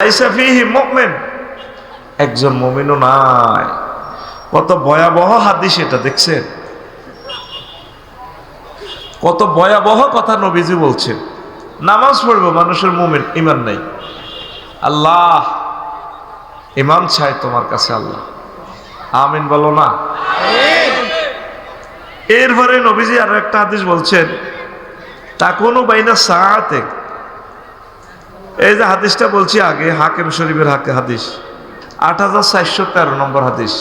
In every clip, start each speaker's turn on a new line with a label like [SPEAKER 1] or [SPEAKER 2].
[SPEAKER 1] লাইসা ফীহি মুমিন, একজন মুমিনও নাই। কত ভয়াবহ হাদিস এটা, দেখছেন? কত ভয়াবহ কথা নবীজি বলছেন। নামাজ পড়বো মানুষের মুমিন, ঈমান নাই। আল্লাহ ঈমান চাই তোমার কাছে, আল্লাহ আমিন বলো না। এরপরে নবীজি আরো একটা হাদিস বলছেন, তাকুনু বাইনা সাআতে। এই যে হাদিসটা বলছি আগে, হাকিম শরীফের হাদিস ৮৪১৩ নম্বর হাদিস,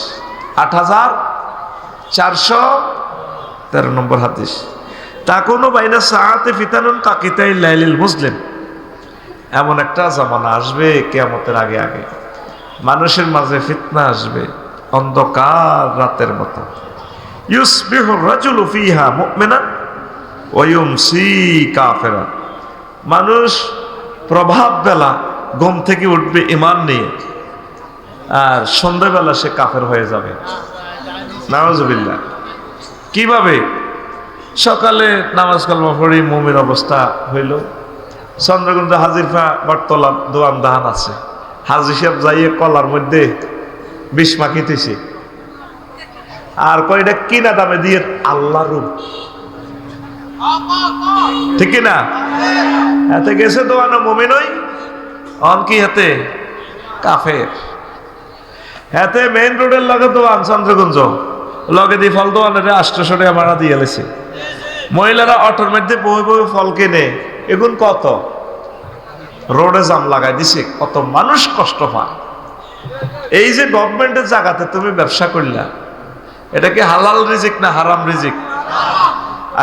[SPEAKER 1] ৮৪১৩ নম্বর হাদিস। তাকুনু বাইনা সাআতে ফিতানুন কাকিতাই লাইলিল মুসলিম। এমন একটা জামানা আসবে কিয়ামতের আগে আগে, মানুষের মাঝে ফিতনা আসবে অন্ধকার রাতের মতো। ইউসবিহু রাজুলু ফিহা মুমিনান ওয়া ইউমসি কাফিরান। মানুষ প্রভাত বেলা ঘুম থেকে উঠবে ঈমান নিয়ে, আর সন্ধ্যাবেলা সে কাফের হয়ে যাবে। নাউজুবিল্লাহ। কিভাবে? সকালে নামাজ কালমা পড়ি মুমিন অবস্থা হইল, চন্দ্রগঞ্জ হাজিরফা বটতলা দোয়ান দাহান আছে, হাজি সাহেব যাইয়ে কলার মধ্যে বিষ মাখিতেছে, আর কয়টা কিনা দামে দিয়ে আল্লাহ রূপ, ঠিক না? এতে গেছে দোয়ানো মুমিন ওই অন কি হাতে কাফের। হাতে মেইন রোডের লগে দোয়ান চন্দ্রগঞ্জ লগে দিয়ে ফল দোয়ানের ৮০০ টাকা ভাড়া দিয়ে এলেছে। মহিলারা অটোর মধ্যে বই বই ফল কিনে, এখন কত রোডে জাম লাগাই দিছে, কত মানুষ কষ্ট পায়। এই যে গভর্নমেন্টের জায়গাতে তুমি ব্যবসা করলা, এটা কি হালাল রিজিক না হারাম রিজিক?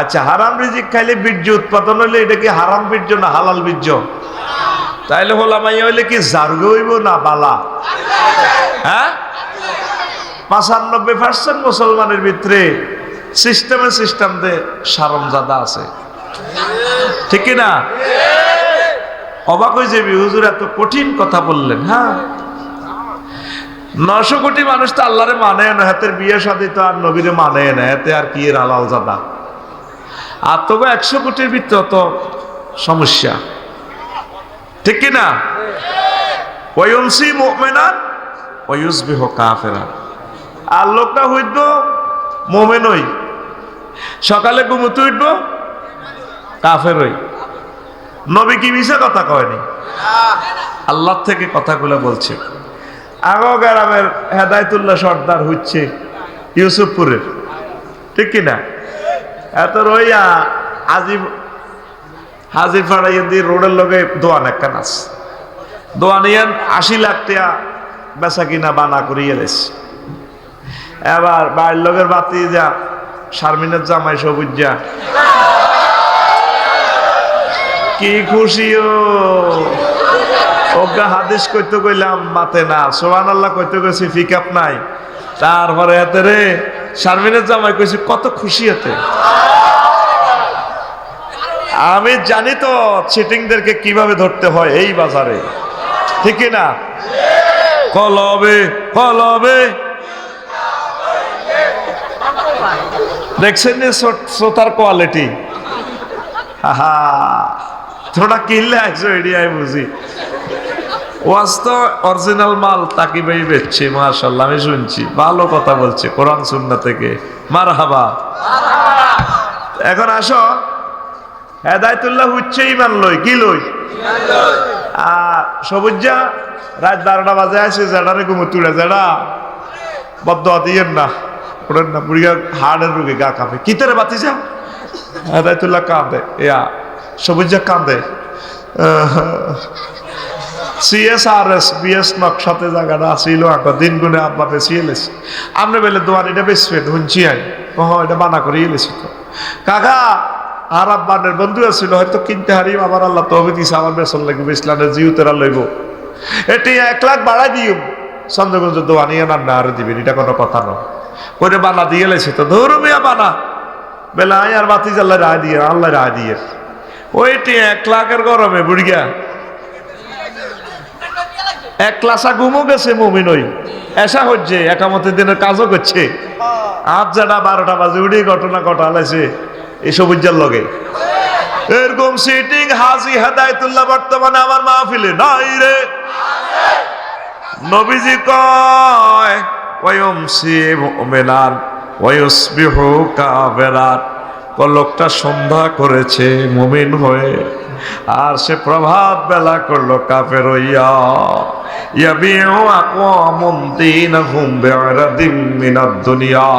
[SPEAKER 1] আচ্ছা, হারাম রিজিক খাইলে বীর্য উৎপাদন হইলে এটা কি হারাম বীর্য না হালাল বীর্য? তাইলে হোলামাই হইলে কি জারগে হইব না বালা? হ্যাঁ, ৯৫% মুসলমানের ভিতরে সিস্টেম দে সারমজাদা আছে, ঠিক না? অবাক হয়ে যাবি, হুজুর এত কঠিন কথা বললেন। হ্যাঁ, ৯০০ কোটি মানুষ তো আল্লাহরে মানে না, হাতের বিয়ে শাদী তো আর নবীরে মানে না, এতে আর কি হালাল জাদা। আর তবে ১০০ কোটির ভিতরে তো সমস্যা, ঠিক কিনা? ওয়ায়ুমসি মুমিনান ওয়া ইউসবিহু কাফিরান। আর লোকটা হইত মুমিন হই, সকালে ঘুমোতে উঠব কাফের হই। নবী কি মিছা কথা কয়নি? আল্লাহ থেকে কথাগুলো বলছে। আগো গ্রামের হেদায়েতুল্লাহ সর্দার হচ্ছে ইউসুফপুরের, ঠিক কিনা? এত রইয়া হাজির ফাড়াইয়া দিয়ে রোডের লগে দোয়ান একখান আছে, দোয়ানিয়ান ৮০ লাখ টাকা বেচা কিনা বানা করিয়ে দিয়েছে। এবার বাড়ির লোকের বাতি যা শারমিনের জামাই সবুজ যা কি খুশি ওগা হাদিস কইতে কইলাম মাতে না, সুবহানাল্লাহ কইতে কইছি পিক আপ নাই। তারপরে এতে রে শারমিনের জামাই কইছি কত খুশি এতে। আমি জানি তো চিটিংদেরকে কিভাবে ধরতে হয় এই বাজারে, ঠিক না? কলবে কলবে দেখছেন শ্রোতার কোয়ালিটি। হা, তোরা কিনলে আসো এডিয়াই বুঝি। ওয়াজ তো অরিজিনাল মাল তাকি ভাই বেচছে, মাশাআল্লাহ আমি শুনছি, ভালো কথা বলছে কোরআন সুন্নাহ থেকে, মারহাবা। এখন আসো, হেদায়েতুল্লাহ হচ্ছে ঈমান লই, কি লই? আর সবুজা রাত ১২টা বাজে আছে, জেডারে ঘুমোতে উড়ে, জেডা বদদোয়া দিয়েন না, ওরেন না, বুড়িয়া হাড়ের রোগে গা কাঁপে। কিতারে বাতি যা হেদায়েতুল্লাহ কাঁদে, ইয়া সবুজা কাঁদে। CSRS BS নকশাতে জায়গাটা আসিল আঁকা দিন গুনে আব্বা বেশি এলেছি। আমরা বেলে দোয়ান এটা বেশি শুনছি, আই এটা বানা করে এলেছি তো কাকা। আর আব্বানের বন্ধু আছিল, হয়তো কিনতে হারিম, আমার আল্লাহ তবে দিছে আমার বেসন লাগবে, ইসলামের জিউতেরা লইব, এটি ১ লাখ বাড়াই দিও চন্দ্রগঞ্জ দোয়ানিয়া না আরো দিবেন, এটা কোনো কথা নয়। করে বানা দিয়ে এলেছি তো ধরু মিয়া বানা বেলা আয় আর বাতি জ্বাল্লা রায় দিয়ে, আল্লাহ রায় দিয়ে ওইটি ১ লাখের গরমে বুড়িয়া ১ লাসা ঘুমও গেছে মুমিন ওই এসা হচ্ছে, একামতের দিনের কাজও করছে। আজ যারা ১২টা বাজে উঠে ঘটনা ঘটালেছে এই সবুজের লগে। এরকম সিটিং হাজি হেদায়েতুল্লাহ বর্তমানে আমার মাহফিলে নাই রে। নবীজি কয় ওয়ায়ুমসি মুমিনান ওয়ায়ুসবিহু কাফিরান, লোকটা সন্ধ্যা করেছে মুমিন হয়ে, আর সে প্রভাত বেলা করলো কাফের হইয়া। ইয়াবিউ আকওয়ামুন দীনাহুম বিআরাদিম মিনাদ দুনিয়া,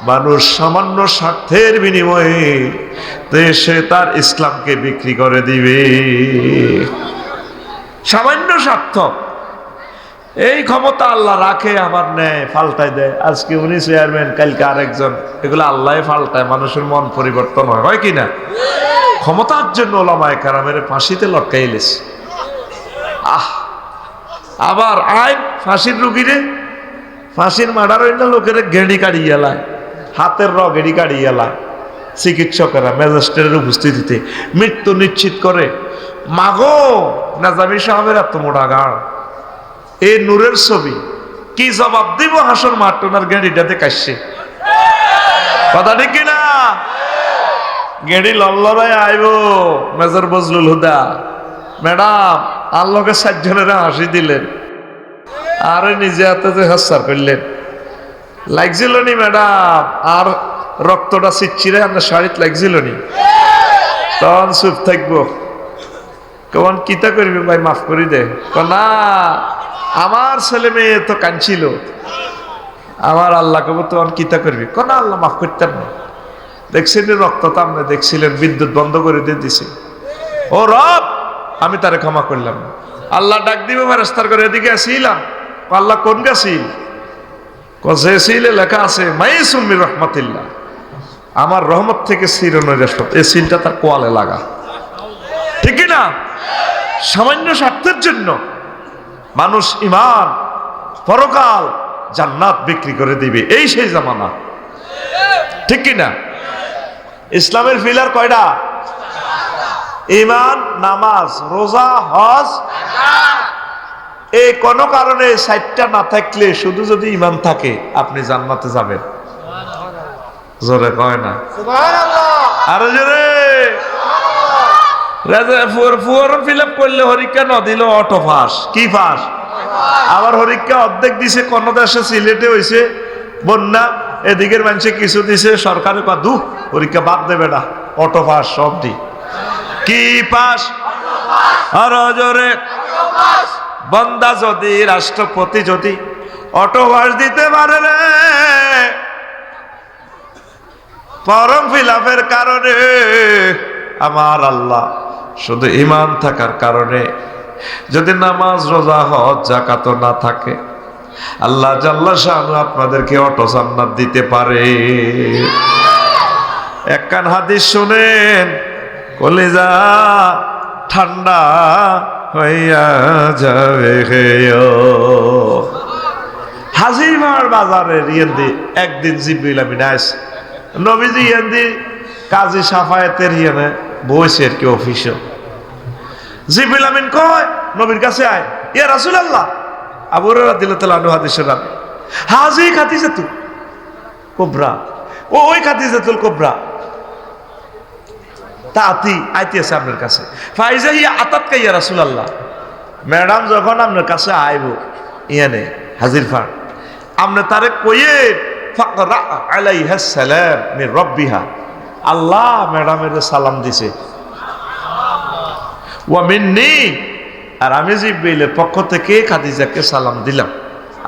[SPEAKER 1] মানুষ সামান্য স্বার্থের বিনিময়ে সে তার ইসলামকে বিক্রি করে দিবে। সামান্য স্বার্থ, এই ক্ষমতা আল্লাহ রাখে, আবার নেয়, পাল্টায় দেয়। আজকে উনি চেয়ারম্যান, কালকে আরেকজন, এগুলো আল্লাহ পাল্টায়, মানুষের মন পরিবর্তন হয় কি না? ক্ষমতার জন্য ওলামায়ে কেরামের ফাঁসিতে লটকাইলেছে। আবার আইন ফাঁসির রুগীরে, ফাঁসির মার্ডার হইলে লোকের গেড়ি কাড়িয়ে লায়, হাতের গেড়ি কাড়িয়ে লায়। চিকিৎসকেরা ম্যাজিস্ট্রেটের উপস্থিতিতে মৃত্যু নিশ্চিত করে। মাগো নাজামি সাহেবের এত মোটা গাড়, এই নূরের ছবি, কি জবাব দিব হাসর মাঠ? ওনার গেড়িটাতে কাশছে, কথা ঠিক কিনা? গেড়ি লল্লরায় আইব মেজর বজলুল হুদা ম্যাডাম, আল্লাহকে 60 জনের হাসি দিলেন, আর নিজে হাতে যে হাস্যার করলেন, লাগছিল নি ম্যাডাম? আর রক্তটা ছিটছিরে আপনার শাড়িতে লাগছিল নি? তখন চুপ থাকবো, কেমন কিতা করবি ভাই, মাফ করি দে। না, আমার ছেলে মেয়ে তো কাঁদছিল, আমার আল্লাহ কব তখন কিতা করবি? না, আল্লাহ মাফ করতেন না। দেখছিলেন রক্ত তো আপনি দেখছিলেন, বিদ্যুৎ বন্ধ করে দিয়ে দিছে। ও রব, আমি তারে ক্ষমা করলাম। আল্লাহ ডাক দিবে ফেরেশতার করে, এদিকে আসিলাম। আল্লাহ কোন গাছিল? যে সিলে লেখা আছে মাইসুম মির রাহমাতিল্লাহ, আমার রহমত থেকে সিরনের রেশত, এই সিলটা তার কোয়ালে লাগা, ঠিক না? সামান্য স্বার্থের জন্য মানুষ ঈমান, পরকাল, জান্নাত বিক্রি করে দিবে, এই সেই জামানা, ঠিক কিনা? ইসলামের পিলার কয়টা? ঈমান, নামাজ, রোজা, হজ। এই কোন কারণে 60টা না থাকলে, শুধু যদি ঈমান থাকে, আপনি জান্নাতে যাবেন। জোরে কয় না সুবহানাল্লাহ? আরো জোরে। ফর্ম ফিল আপ করলে হরিকা ন দিল অটো ফাঁস, কি ফাঁস? আবার হরিকা অর্ধেক দিছে, কোন দেশে সিলেটে হয়েছে বন্যা, এদিকের মানুষে কিছু দিছে, সরকারে কাদু পরীক্ষা বাদ দেবে না, অটো পাস। সব দি কি পাস? আর জোরে। বন্দা যদি, রাষ্ট্রপতি যদি অটো পাস দিতে পারে রে, ফর্ম ফিল আপের কারণে, আমার আল্লাহ শুধু ঈমান থাকার কারণে, যদি নামাজ, রোজা, হজ, যাকাত না থাকে, আল্লাহ জাল্লা শানু আপনাদেরকে অটো জান্নাত দিতে পারে। একখান হাদিস শুনেন, কলিজা ঠান্ডা হইয়া যাবে। হাজিমার বাজারে রিয়েন্দি একদিন জিব্রিল আমিন আইস, নবীজি ইয়ান্দি কাজী সাফায়েতের হিয়ানে বইছে আর কি অফিসে। জিব্রিল আমিন কয় নবীর কাছে আয়, ইয়া রাসূলুল্লাহ। আবু হুরায়রা রাদিয়াল্লাহু আনহু হাদিসের রাবি, হাজি খাদিজাতুল কুবরা, ওই খাদিজাতুল কুবরা তাতি আইতেছে আপনার কাছে। ফাইজা হিয়া আতাতকা ইয়া রাসূলুল্লাহ, ম্যাডাম যখন আপনার কাছে আইব ইয়ানে হাজির ফার, আপনি তারে কইয়ে ফাকরা আলাইহা সালাম মির রাব্বিহা, আল্লাহ ম্যাডামের সালাম দিছে, ওয়া মিন্নি, আর আমি জিব্রাইলের পক্ষ থেকে খাদিজাকে সালাম দিলাম।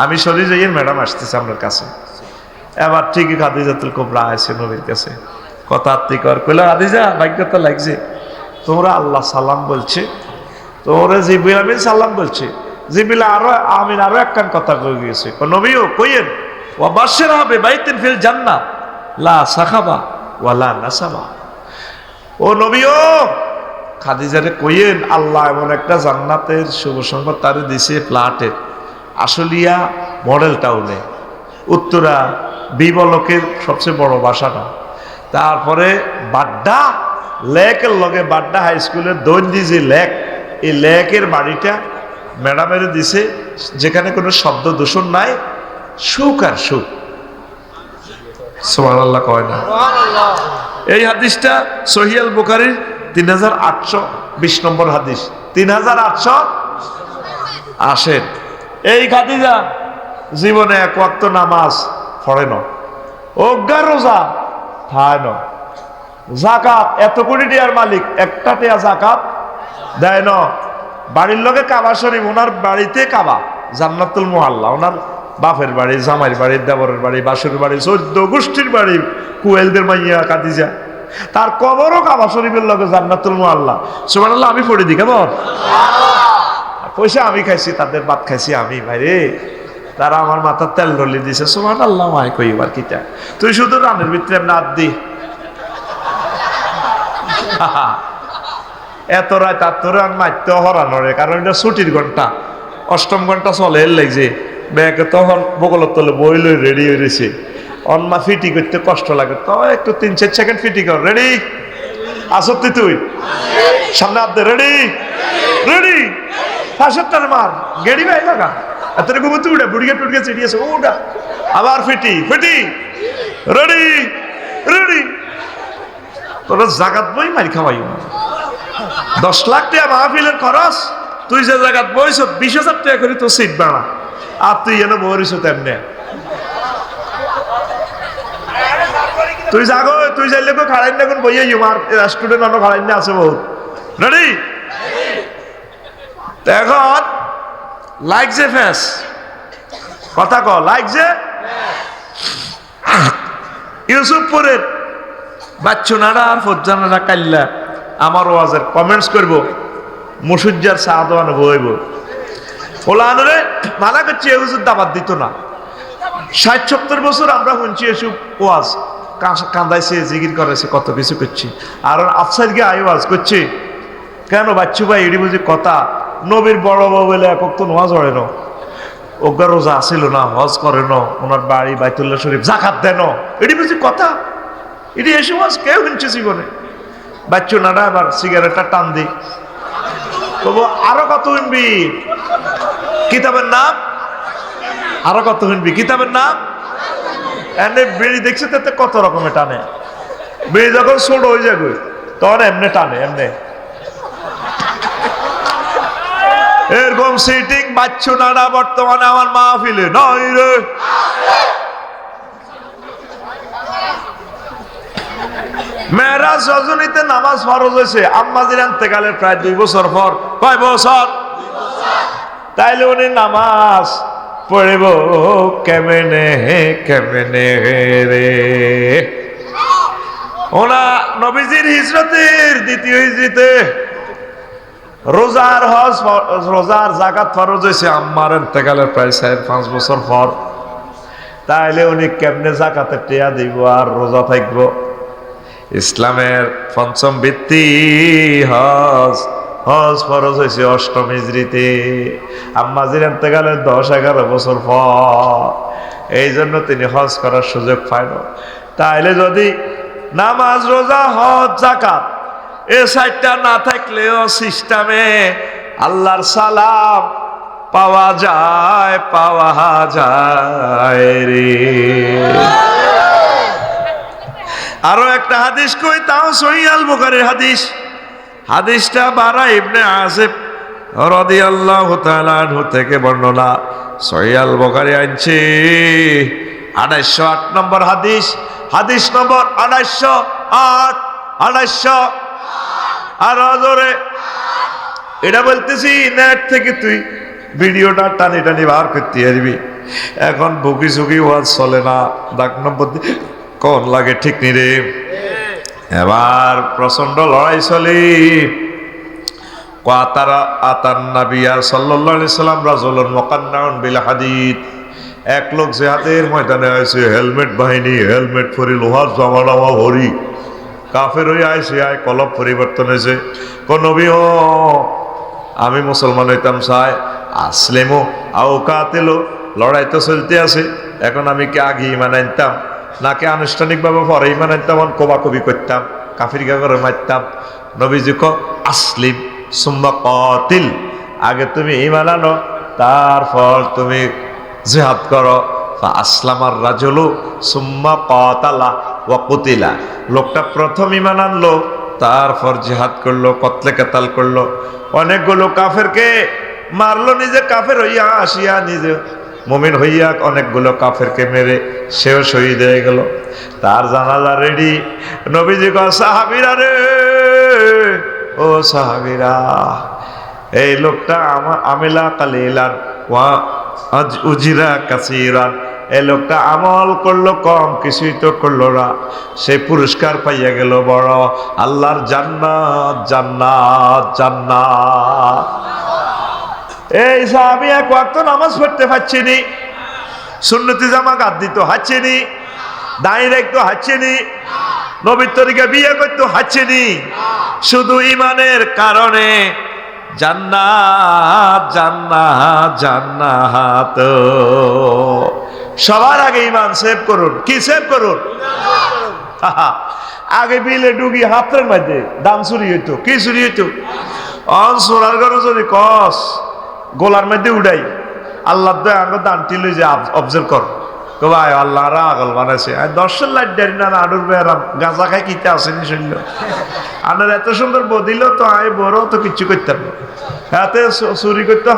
[SPEAKER 1] আমি সরি যাইয়ের ম্যাডাম আসতেছে আপনার কাছে। এবার ঠিকই খাদিজাতুল কুবরা আসে নবীর কাছে, কথা আত্মি কর, কইল খাদিজা ভাগ্যতা লাগছে, তোমরা আল্লাহ সালাম বলছে, তোমরা জিব্রাইল আমিন সালাম বলছে। জিব্রাইল আরো একখান কথা কই গিয়েছে, নবীও কইয়েন, ওয়া বাশশিরহা বিবাইতিন ফিল জান্নাহ লা সাখাবা ওয়ালা নাসাবা। ও নবীও খাদিজারে কইয়েন, আল্লাহ এমন একটা জান্নাতের শুভ সংবাদ তারে দিছে, ফ্ল্যাটের আশুলিয়া মডেল টাউনে, উত্তরা বিবলকের সবচেয়ে বড় বাসাটা, তারপরে বাড্ডা লেকের লগে বাড্ডা হাই স্কুলের দৈন্দি যে লেক, এই লেকের বাড়িটা ম্যাডামের দিছে, যেখানে কোনো শব্দ দূষণ নাই, সুখ আর সুখ। সুবহানাল্লাহ কয় না? এই হাদিসটা সহিহ আল বুখারীর 3820 নম্বর হাদিস, 3800 আসেন। এই খাদিজা জীবনে এক ওয়াক্ত নামাজ পড়ে না, অজ্ঞা রোজা খায় না, জাকাত এত কোটি টিয়ার মালিক একটা টিয়া জাকাত দেয় না। বাড়ির লোকে কাবা শরীফ, ওনার বাড়িতে কাবা, জান্নাতুল মুআল্লা, ওনার বাপের বাড়ি, জামাইয়ের বাড়ি, দেবরের বাড়ি, বাসুর বাড়ি, 14 গোষ্ঠীর বাড়ি, কুয়েলদের মাইয়া খাদিজা, তার কবরও কাবা শরীফের লগে জান্নাতুল মুআল্লা। সুবহানাল্লাহ। আমি পড়ে দিই কেমন পয়সা আমি খাইছি, তাদের ভাত খাইছি আমি, ভাইরে তারা আমার মাথার তেল ঢলি দিছে। সুবহানাল্লাহ। মাই কইবার কিটা, তুই শুধু রানের ভিতরে নাদ দি এত রাত আর তোর মারতে হরানোরে, কারণ এটা ছুটির ঘন্টা, অষ্টম ঘন্টা চলে এর লাগছে। ব্যাগে তখন বগলের তলে বই লই রেডি হয়ে রয়েছে, অন্মা ফিটি করতে কষ্ট লাগে, তো একটু 3-4 সেকেন্ড ফিটি কর। রেডি আসতি তুই সামনে আপ দে, রেডি রেডি, ফাঁসেরটার মার গেড়ি ভাই লাগা এত ঘুমোতে উঠে বুড়িয়ে টুড়িয়ে চিড়িয়েছে ওটা, আবার ফিটি ফিটি, রেডি রেডি। তোরা জাগাত বই মারি খাওয়াই 10 লাখ টাকা মাহফিলের খরচ, তুই যে জায়গাত বইছ 20,000 টাকা করে তো সিট বাড়া, আর তুই এনে বইছ তেমনে। তুই জাগো, তুই যাইলে কেউ খাড়াই না, কোন বইয়ে আমার স্টুডেন্ট অন্য খাড়াই না আছে বহুত। রেডি? এখন লাইক যে ফেস কথা ক, লাইক যে ইউসুফপুরের বাচ্চুনারা আর ফজ্জানারা কাল্লা আমার ওয়াজের কমেন্টস করব, মুসুজ্জার সাহাদওয়ান বইব ওলানরে মানা করছি, এ হুজুর দাবাত দিত না। 60-70 বছর আমরা শুনছি এসব ওয়াজ, কান্দাইছে, জিগির করেছে, কত কিছু করছি, আর আফসাইড গিয়ে আই ওয়াজ করছি কেন বাচ্চু ভাই, এটি বুঝি কথা, নবীর বড় বউ বলে একক তো নোয়াজ হয় না, অজ্ঞা রোজা আসিল না, হজ করে না, ওনার বাড়ি বাইতুল্লাহ শরীফ জাকাত দেন, এটি বুঝি কথা, এটি এসব ওয়াজ কেউ শুনছে জীবনে। বাচ্চু নাডা আবার সিগারেটটা টান দি, তবু আরো কত শুনবি কিতাবের নাম, আরো কত শুনবি কিতাবের নাম। এনে বিড়ি দেখছে তাতে কত রকমের টানে, বিড়ি যখন ছোট হয়ে যাবে তখন এমনি টানে, এমনি এরকম সিটিং বাচ্চু নাডা বর্তমানে আমার মাহফিলে নয় রে। মেরাজ রজনীতে নামাজ ফরজ হয়েছে আম্মাজির ইন্তেকালের প্রায় 2 বছর পর। কয় বছর? তাইলে উনি নামাজ পড়ব কেমনে কেমনে রে? ওনা নবীজির হিজরতের দ্বিতীয় হিজরিতে রোজার হজ, রোজার জাকাত ফরজ হয়েছে আম্মার ইন্তেকালের প্রায় 4-5 বছর পর। তাইলে উনি কেমনে জাকাতের টিয়া দিব আর রোজা থাকবো? ইসলামের পঞ্চম ভিত্তি হজ, হজ ফরজ হয়েছে 8ম হিজরিতে আম্মাজির ইন্তেকালের 10-11 বছর পর। এই জন্য তিনি হজ করার সুযোগ পায় না। তাইলে যদি নামাজ, রোজা, হজ, জাকাত এ 4টা না থাকলেও সিস্টেমে আল্লাহর সালাম পাওয়া যায়, পাওয়া যায় রে। আরো একটা হাদিস কই, তাও সহিহ আল বুখারীর হাদিস। হাদিসটা বারা ইবনে আসিফ রাদিয়াল্লাহু তাআলা আনহু থেকে বর্ণনা, সহিহ আল বুখারী আনছে 2808 নম্বর হাদিস, হাদিস নম্বর 2808 2808। আর জোরে এটা বলতেছি, নেট থেকে তুই ভিডিওটা টানি টানি বার করতে পারবি। এখন বুকি সুকি ওয়াজ চলে না, ডাক নম্বর কোন লাগে ঠিক নি রে। এবার প্রচন্ড লড়াই চলি। কাতারা আতান নাবিয়া সাল্লাল্লাহু আলাইহি সাল্লাম রাজুলুন মুকান্নাউন বিল হাদিদ। এক লোক জিহাদের ময়দানে আইছে, হেলমেট বাহিনী, হেলমেট পরি, লোহার জামা ভরি, কাফের হয়ে আইছে, আয় কলব পরিবর্তন হয়েছে। কোন নবী ও আমি মুসলমান হইতাম চাই, আসলেমো আও কাতেলো, লড়াই তো চলতে আছে, এখন আমি কি আগে ইমান আনতাম নাকি আনুষ্ঠানিকভাবে পরে ইমান আনতাম, কোবাকবি করতাম, কাফির গাগরে মারতাম। নবীজি ক আসলিম সুম্মা কাতিল, আগে তুমি ইমান আনো তারপর তুমি জিহাদ করো। আসলামার রাজুলু সুম্মা কাতালা ওয়া কুতিলা, লোকটা প্রথম ইমান আনলো তারপর জিহাদ করলো, কতলে কেতাল করলো, অনেকগুলো কাফেরকে মারলো নিজে কাফের হইয়া, আসিয়া নিজে মুমিন হইয়া অনেকগুলো কাফেরকে মেরে সেও শহীদ হয়ে গেল। তার জানাজা রেডি। নবীজি কয় সাহাবীরা রে, ও সাহাবীরা, এই লোকটা আমিলা কালিলান ওয়া উজিরা কাসীরান, এই লোকটা আমল করলো কম, কিছুই তো করলো না, সে পুরস্কার পাইয়া গেল বড়, আল্লাহর জান্নাত জান্নাত জান্নাত। এই সাহাবী এক ওয়াক্ত নামাজ পড়তে পারছেনি, সুন্নতি জামা গাদ দিত হাঁচেনি, দাঁড়িয়ে রাখতো হাঁচেনি, নবীর তরিকা বিয়ে করতো হাঁচেনি, শুধু ইমানের কারণে জান্নাত জান্নাত জান্নাত। সবার আগে ইমান সেভ করুন। কি সেভ করুন? আগে বিলে ডুগি হাতের মধ্যে দাম চুরি হইতো। কি চুরি হইতো? অন সোনার ঘরে যদি কস গোলার মধ্যে উড়াই, আল্লাহ দান টিলে যে অবজার্ভ কর, ভাই আল্লাহ রা আগল বানাইছে, 10 লাইট ডারি না আডুর বেড়াম গাঁজা খাই কিতে আসেনি শুনল, আনার এত সুন্দর বদিল তো আয় বড় তো কিচ্ছু করতাম না। হাতে চুরি করতে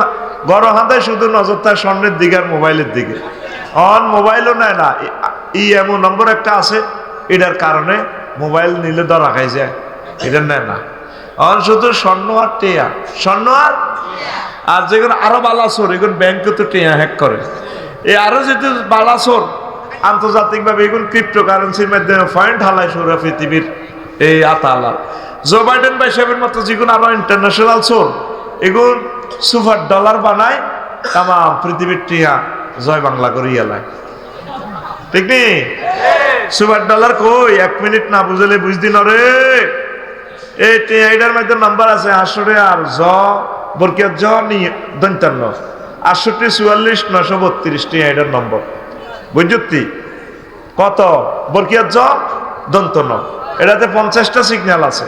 [SPEAKER 1] গড় হাতে শুধু নজর তার স্বর্ণের দিকে আর মোবাইলের দিকে। অন মোবাইলও নেয় না, এমন নম্বর একটা আছে, এটার কারণে মোবাইল নিলে ধরা খাই যায়, এটা নেয় না। অন শুধু স্বর্ণ আর টেয়া, স্বর্ণ আর যেগুলো আরো বালাসোর, এগুলো ব্যাংকে তো টেয়া হ্যাক করে। এই আরো যেহেতু বালাসোর আন্তর্জাতিকভাবে এগুলো ক্রিপ্টোকারেন্সির মাধ্যমে পয়েন্ট হালায় সুরা পৃথিবীর এই আতালা। জো বাইডেন ভাই সাহেবের মতো যেগুলো আরো ইন্টারন্যাশনাল সোর, এগুলো সুপার ডলার বানায়, তাম পৃথিবীর টিয়া জয় বাংলা করিয়া লাই, ঠিক নেই? সুপার ডলার কই 1 মিনিট না বুঝলে বুঝদি না রে। এই টিয়াইটার মধ্যে নাম্বার আছে 800 আর জ বরকিয়া জ নি 55 68 44 932 টিয়াইটার নম্বর, বুঝতি কত? বরকিয়া জ দন্ত ন, এটাতে 50টা সিগন্যাল আছে।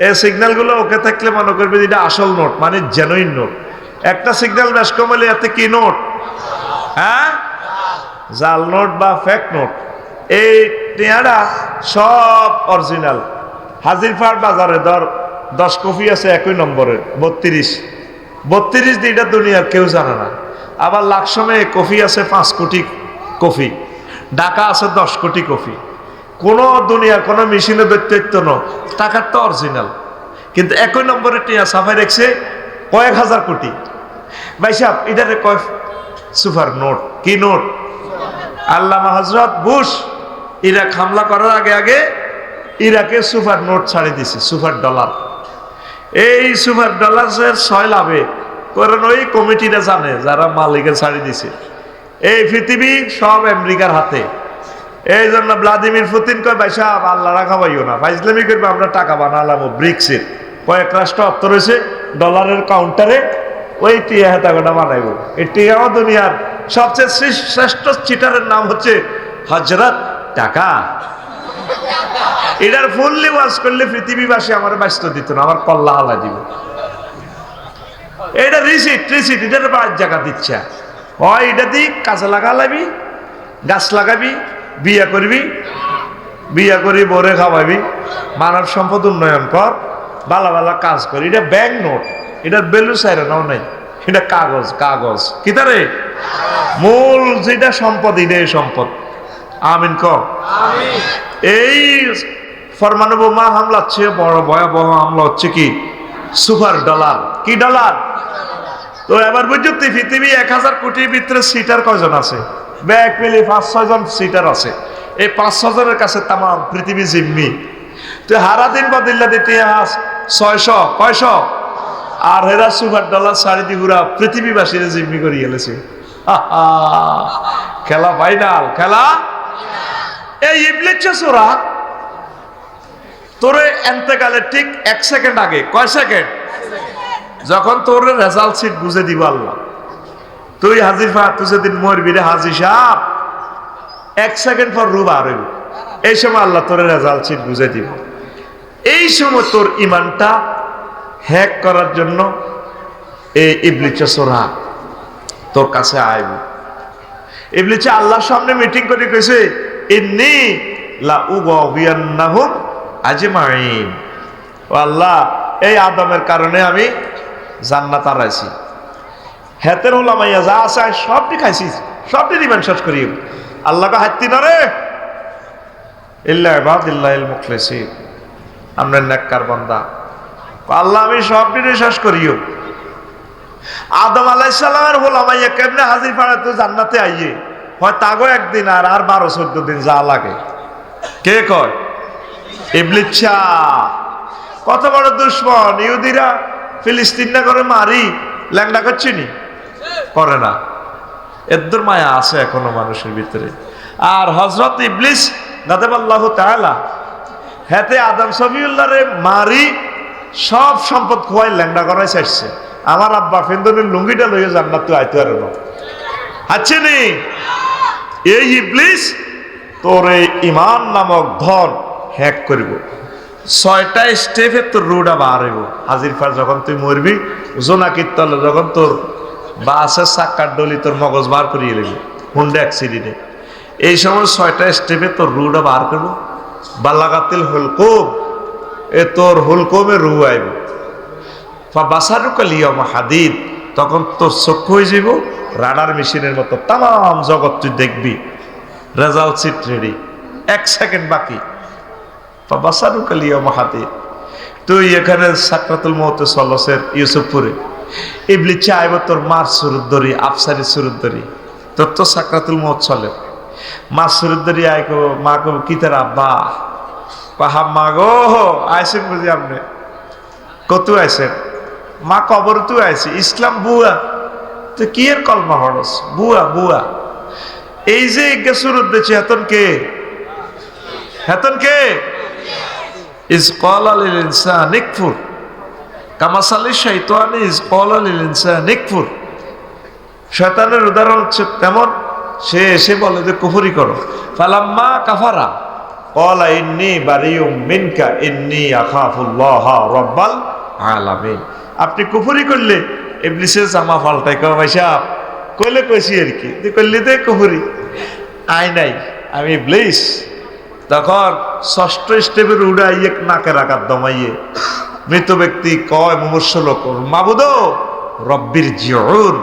[SPEAKER 1] এই সিগন্যালগুলো ওকে থাকলে মনে করবে এটা আসল নোট, মানে জেনুইন নোট। একটা সিগন্যাল বেশ কমলে এতে কি নোট? হ্যাঁ, জাল নোট বা ফেক নোট। এই টিয়াটা সব অরিজিনাল। হাজিরপাড় বাজারে ধর 10 কপি আছে একই নম্বরের, 32 দিটা দুনিয়ার কেউ জানে না। আবার লাকসমে কফি আছে 5 কোটি কফি, ঢাকা আছে 10 কোটি কফি। কোন দুনিয়ার কোন মেশিনে দৈত্য ন, টাকার তো অরিজিনাল, কিন্তু একই নম্বরের টিয়া সাফাই রেখছে কয়েক হাজার কোটি। ভাই সাহেব এটারে কয় সুপার নোট। কি নোট? আল্লামা হযরত বুশ ইরাক হামলা করার আগে আগে ইরাকে সুপার নোট ছাড়ি দিছে, সুপার ডলার। এই সুপার ডলারের 6 লাভে, কারণ ওই কমিটিটা জানে যারা মালিকের ছাড়ি দিছে। এই পৃথিবী সব আমেরিকার হাতে। এই জন্য ভ্লাদিমির পুতিন কয় ভাই সাহেব আল্লাহ রাখা পাইও না, ফাইজলামি করবে, আমরা টাকা বানালাম ব্রিক্সের কয়েক রাষ্ট্র অর্থ রয়েছে ডলারের কাউন্টারে, ওই টিয়া হেতাগোটা বানাইব। এই টিয়াও দুনিয়ার সবচেয়ে শ্রেষ্ঠ চিটারের নাম হচ্ছে হযরত টাকা। এটার ফুললি ওয়াজ করলে পৃথিবীবাসী আমার ব্যস্ত দিত না, আমার কল্লা হালা দিব। এটা রিসিট এটার বাদ জায়গা দিচ্ছে হয়, এটা দিক কাজে লাগালাবি, গাছ লাগাবি, বিয়া করবি, বিয়া করি বরে খাওয়াবি, মানব সম্পদ উন্নয়ন কর, ভালো ভালো কাজ কর। এটা ব্যাংক নোট, এটার ভ্যালু চাইরে নাও নাই, এটা কাগজ কাগজ। কি তারে মূল যেটা সম্পদ, এটাই সম্পদ। আমিন কর। এই পরমাণু বোমা হামলার চেয়ে বড় ভয়াবহ হামলা হচ্ছে কি? Super dollar. কি ডলার? তো এবার বুঝতে পৃথিবী 1000 কোটির ভিতরে সিটার কয়জন আছে? ব্যাগ পেলে 5-6 জন সিটার আছে। এই 5-6 জনের কাছে তাম পৃথিবী জিম্মি। তো হারাদিন বাদিল্লা দিতে 600 কয়শো, আর হেরা সুপার ডলার সাড়ে দিগুড়া পৃথিবীবাসীর জিম্মি করে গেলেছে। খেলা ফাইনাল, খেলা। এই ইবলিস চোরা তোরে এন্তেকালে ঠিক 1 সেকেন্ড আগে, কয় সেকেন্ড, যখন তোর রেজাল্ট সিট বুঝে দিব আল্লাহ, তুই হাজির পা তুই যেদিন মরবি রে হাজি সাহেব, 1 সেকেন্ড পর রূপ আর হইব। এই সময় আল্লাহ তোর রেজাল্ট সিট বুঝে দিব। এই সময় তোর ইমানটা হ্যাক করার জন্য এই ইবলিস চোরা তোর কাছে আইব। ইবলিস আল্লাহর সামনে মিটিং করে কইছে ইন্নী লা উগাবিয়ান্নাহুম আজমাইন। ও আল্লাহ, এই আদমের কারণে আমি জান্নাত হারাইছি, হেতের ওলামাইয়া যা আছে সবটি খাইছিস, সবটি ইমান শেষ করি। আল্লাহকে হাত্তি না রে ইল্লা ইবাদিল্লাহিল মুখলিসিন, আমরা নেককার বান্দা। আল্লাহ আমি সবটি শেষ করিও। আদম আলাইহিস সালামের ওলামাইয়া কেমনে হাজির পাড়া তো জান্নাতে আইয়ে হয় তাগো একদিন আর 12-14 দিন যা লাগে। কে কয়? ইবলিস। কত বড় দুশ্মন! ইহুদিরা ফিলিস্তিন না করে মারি ল্যাংডা করছে নি, করে না। এদ্দুর মায়া আছে এখনো মানুষের ভিতরে। আর হযরত ইবলিস গাদাবাল্লাহু তাআলা হেতে আদম সফিউল্লাহ রে মারি সব সম্পদ খোয়াই ল্যাংডা করাই চাইছে। আমার আব্বা ফেন্দনের লুঙ্গিটা লইয়া জান্নাত তো আইতে পারে না, আছে নি? এই ইবলিস তোর এই ইমান নামক ধন হ্যাক করিব। 6টা স্টেপে তোর রুডা বার হইব। হাজির ফার যখন তুই মরবি, জোনাকির তলে যখন তোর বাসের চাক্কার ডলি তোর মগজ বার করিয়ে নেবে হুন্ডা অ্যাক্সিডেন্টে, এই সময় 6টা স্টেপে তোর রুডা বার করবো। বালাগাতিল হুলকুম, এ তোর হুলকুমে রু আইব। বাসারুকাল ইয়াউমা হাদিদ, তখন তোর চক্ষু হয়ে যাব রাডার মেশিনের মতো। তাম জগৎ তুই দেখবি, রেজাল্ট সিট রেডি, 1 সেকেন্ড বাকি। বাসারুকাল ইয়াউমা হাদিদ। তুই এখানে সাকরাতুল মউতে চলছের ইউসুফপুরে, ইবলিস চাইব তোর মার সুরত ধরি, আফসারি সুরত ধরি। তোর তো সাকরাতুল মউত চলে, মার সুরত ধরি আয় কো, মা কো কি তার আব্বা পাহা মা গো আইসেন বুঝি আপনি কত আইসেন? মা কবর তুই আইসি ইসলাম বুয়া। তো কি এর কলমা হরস বুয়া বুয়া? এই যে সুরত দিচ্ছে হেতন কে? হেতন কে? ইজ ক্বালা লিল ইনসানি ইকফুর কামাসালি শাইতানি ইজ ক্বালা লিল ইনসানি ইকফুর। শয়তানের উদাহরণ হচ্ছে তেমন, সে এসে বলে যে কুফরি করো। ফালাম্মা কাফারা ক্বালা ইন্নী বারিউম মিনকা ইন্নী আখাফুল্লাহা রাব্বাল আলামিন। আপনি কুফরি করলে ইবলিসের জামা পাল্টাই কও ভাই সাহেব কইলে কইছি আর কি, তুই করলি দে কুফরি আই নাই আমি ইবলিস। তখন 6ষ্ঠ স্টেপের উড়াইয়ে নাকের আঘাত দমাইয়ে মৃত ব্যক্তি কয় মুমূর্ষ লোক, মাবুদ রব্বির জিউন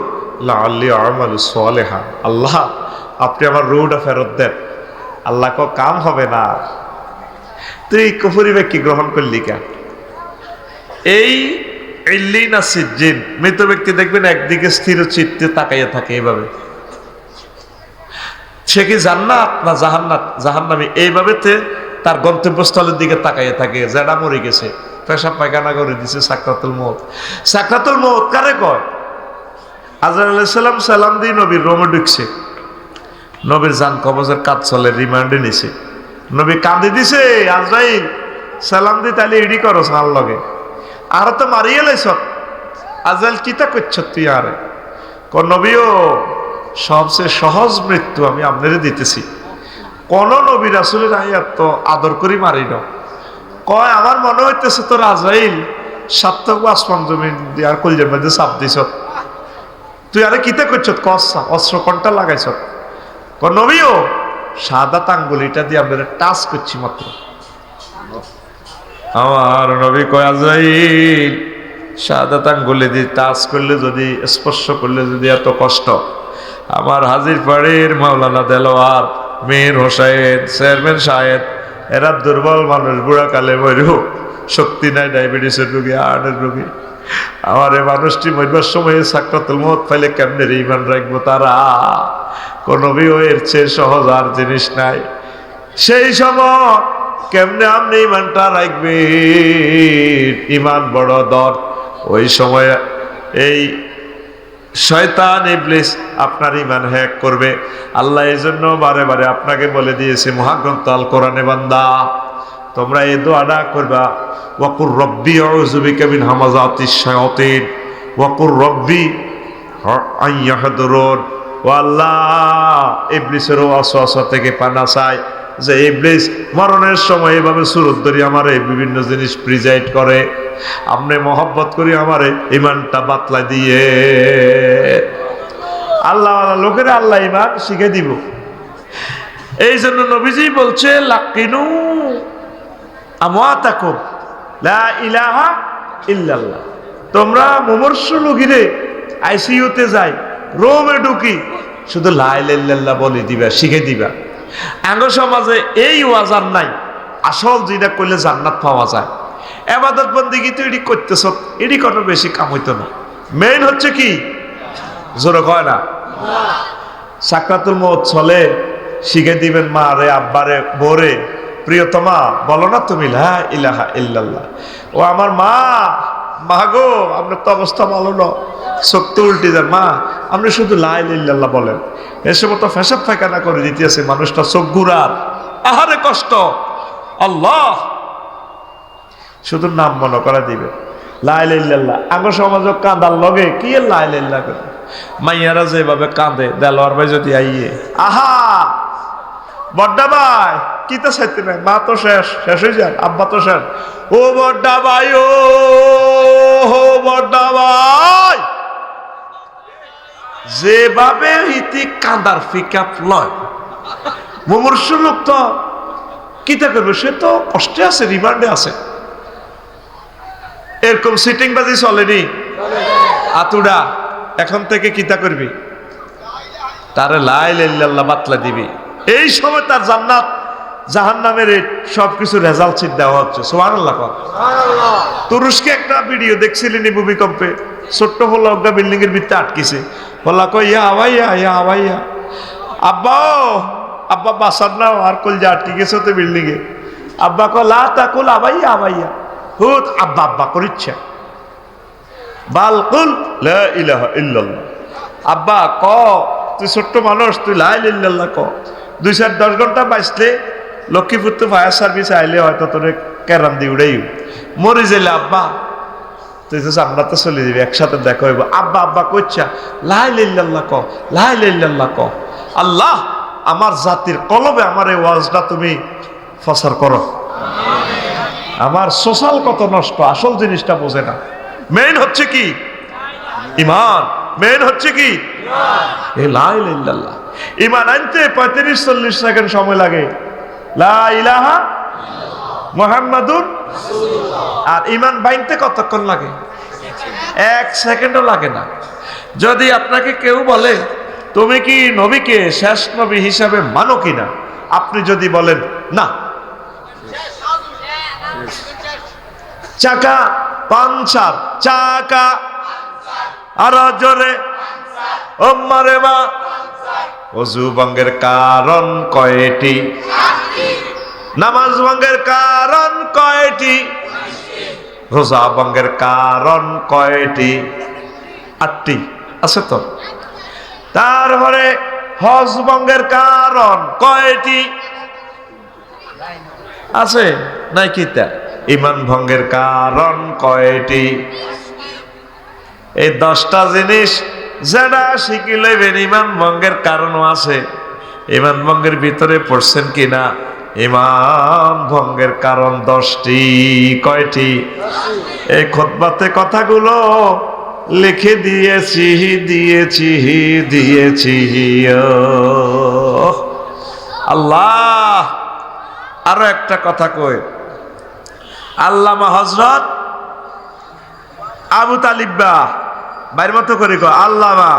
[SPEAKER 1] লাআল্লি আমালু সালিহান। আল্লাহ আপনি আমার রুহটা ফেরত দেন। আল্লাহ কো কাম হবে না, তুই কুফরি ব্যক্তি গ্রহণ করলি কেন? এই ইল্লিন আর সিজ্জিন, মৃত ব্যক্তি দেখবেন একদিকে স্থির চিত্তে তাকাইয়া থাকে এইভাবে। সে কি জান্নাত না জাহান্নাত? জাহান্নামী। এইভাবে তার গন্তব্যস্থলের দিকে তাকাইয়া থাকে, যেটা মরে গেছে, পেশাব পায়খানা করে দিছে। সাকরাতুল মউত। সাকরাতুল মউত কারে কয়? আজরাইল আলাইহিস সালাম সালাম দিয়ে নবীর রোমে ঢুকছে, নবীর জান কবজের কাজ চলে, রিমান্ডে নিছে। নবী কাঁদে দিছে, আজরাইল সালাম দি তাহলে ইডি করো সাল লগে, আর তো মারিয়ে লাইছ। আজরাইল কিতা করছ তুই? আরে নবীও সবচেয়ে সহজ মৃত্যু আমি আপনারে দিতেছি। কোন নবী রাসূলের আয়াত তো আদর করি মারি না। কয় আমার মনে হইতেছে তোর আজরাইল সাতক আসমান জমিন আর কলজের মধ্যে চাপ দিছ। তুই আরে কিতা করছ? কসা অস্ত্র কোনটা লাগাইছ? নবীও সাদা আঙ্গুলিটা দিয়ে আপনারা টাচ করছি মাত্র। আমার নবী কয় আজরাইল সাদা আঙ্গুলি দিয়ে টাচ করলে যদি, স্পর্শ করলে যদি এত কষ্ট, আমার হাজির পাড়ির মাওলানা দেলোয়ার, মীর হোসাইন, চেয়ারম্যান সাহেব, এরা দুর্বল মানুষ, বুড়া কালে মরু, শক্তি নাই, ডায়াবেটিসের রোগী, হার্টের রোগী। আমার এই মানুষটি মরবার সময় সাকরাতুল মউত পাইলে কেমনে ঈমান রাখবো তারা? কোন এর চেয়ে সহজ আর জিনিস নাই। সেই সময় কেমনে আপনি ঈমানটা রাখবেন? ঈমান বড় দর। ওই সময় এই শয়তান ইবলিস আপনার ঈমান হ্যাক করবে। আল্লাহ এই জন্য বারে বারে আপনাকে বলে দিয়েছে মহাগ্রন্থ আল কোরআনে, বান্দা তোমরা এই দোয়াটা করবা, ওয়াকুর রব্বি আউযু বিকা মিন হামাযাতিশ শায়াতিন ওয়াকুর রব্বি আইয়াহদুরুন। ও আল্লাহ ইবলিসের ওয়াসওয়াসা থেকে পানা চাই, যে ইবলিস মরণের সময় এভাবে সুরত ধরি আমারে বিভিন্ন জিনিস প্রিজাইড করে, আপনি মহব্বত করি আমারে ঈমানটা বাতলা দিয়ে। আল্লাহ লোকেরা আল্লাহ ঈমান শিখে দিব। এই জন্য নবীজি বলছে লাকিনু আমওয়াতাকুম লা ইলাহা ইল্লাল্লাহ। তোমরা মুমূর্ষু লোকেরে আইসিইউতে যাই, রোমে ঢুকি, শুধু লা ইলাহা ইল্লাল্লাহ বলে দিবা, শিখে দিবা। আঙ্গ সমাজে এই ওয়াজার নাই, আসল যেটা করলে জান্নাত পাওয়া যায়। ইবাদত বন্দেগী তো এটি করতেছ, এটি কোনো বেশি কাম হইতো না। মেইন হচ্ছে কি, জোরে কয় না, সাকরাতুল মউত চলে শিখে দিবেন মা রে, আব্বারে, বোরে, প্রিয়তমা বলো না তুমি লা ইলাহা ইল্লাল্লাহ। ও আমার মা, মা গো আপনার তো অবস্থা ভালো না, চোখ তো উল্টে যান, মা আপনি শুধু লা ইলাহা ইল্লাল্লাহ বলেন। এসে মতো ফেসাব ফায়খানা করে দিতেছে, মানুষটা চোখ ঘুরার, আহারে কষ্ট। আল্লাহ শুধু নাম মনে করা দিবে, লা ইলাহা ইল্লাল্লাহ। আঙ্গ সমাজ কাঁদার লগে কি লা ইলাহা ইল্লাল্লাহ করে, মাইয়ারা যেভাবে কাঁদে, দেলোয়ার ভাই যদি আইয়ে, আহা বড্ডা ভাই কি তো চাইতে নাই, মা তো শেষ, শেষ হয়ে যান, আব্বা তো শেষ। ও বড্ডা ভাই, ও বড্ডা ভাই, যেভাবে ইতি কাঁদার পিকআপ লয়, মুমূর্ষ লোক তো কিতা করবে, সে তো কষ্টে আছে, রিমান্ডে আছে। এরকম সিটিং বাজি চলেনি, আতুডা এখন থেকে কিতা করবি, তারে লা ইলাহা ইল্লাল্লাহ বাতলা দিবি। এই সময় তার জান্নাত জাহান্নামের সবকিছু রেজাল্ট শীট দেওয়া হচ্ছে। সুবহানাল্লাহ। তুরস্কে একটা ভিডিও দেখছিলেন ভূমিকম্পে, ছোট্ট হলো একটা বিল্ডিং এর ভিতরে আটকেছে, বলা কই ইয়া আওয়াইয়া, ইয়া আওয়াইয়া, আব্বা আব্বা বাসার নাও, আর কল যে আটকে গেছে তো বিল্ডিং এ। আব্বা কো লা তাকুল আওয়াইয়া আওয়াইয়া, হুত আব্বা আব্বা করিচ্ছে, বাল কুল লা ইলাহা ইল্লাল্লাহ। আব্বা ক, তুই ছোট্ট মানুষ, তুই লা ইলাহা ইল্লাল্লাহ ক। 2-10 ঘন্টা বাঁচলে লক্ষ্মীপুর তো ফায়ার সার্ভিস আইলে হয়তো তোরে কেরান দিয়ে উড়াই মরে যাইলে, আব্বা তুই তো জান্নাতে চলে যাবি, একসাথে দেখা হইব। আব্বা আব্বা কইছা, লা ইলাহা ইল্লাল্লাহ ক, লা ইলাহা ইল্লাল্লাহ ক। আল্লাহ আমার জাতির কলবে আমার এই ওয়াজটা তুমি প্রচার করো। আমার সোশ্যাল কত নষ্ট, আসল জিনিসটা বোঝে না। মেইন হচ্ছে কি, ইমান। মেইন হচ্ছে কি, এই লা ইলাহা ইল্লাল্লাহ। ইমান আনতে 35-40 সেকেন্ড সময় লাগে, লা ইলাহা মুহাম্মাদুর রাসূলুল্লাহ। আর ইমান বাইনতে কতক্ষণ লাগে? 1 সেকেন্ডও লাগে না। যদি আপনাকে কেউ বলে তুমি কি নবীকে শেষ নবী হিসাবে মানো কিনা, আপনি যদি বলেন না, চাকা পাঞ্চার, চাকা আর জোরে ওম্মারে মা। ওযু ভঙ্গের কারণ কয়টি? নামাজ ভঙ্গের কারণ কয়টি? রোজা ভঙ্গের কারণ কয়টি? 8টি আছে তো। তারপরে হজ ভঙ্গের কারণ কয়টি আছে? নাই কিতা। ইমান ভঙ্গের কারণ কয়টি? এই 10টা জিনিস যারা শিখি লইবেন, ইমান ভঙ্গের কারণও আছে। ইমান ভঙ্গের ভিতরে পড়ছেন কিনা? ইমান ভঙ্গের কারণ 10টি। কয়টি? এই খুতবাতে কথাগুলো লিখে দিয়েছি দিয়েছি দিয়েছি। আল্লাহ আরো একটা কথা কই, আল্লামা হযরত আবু তালিবা বাইর মতো করে কো, আল্লামা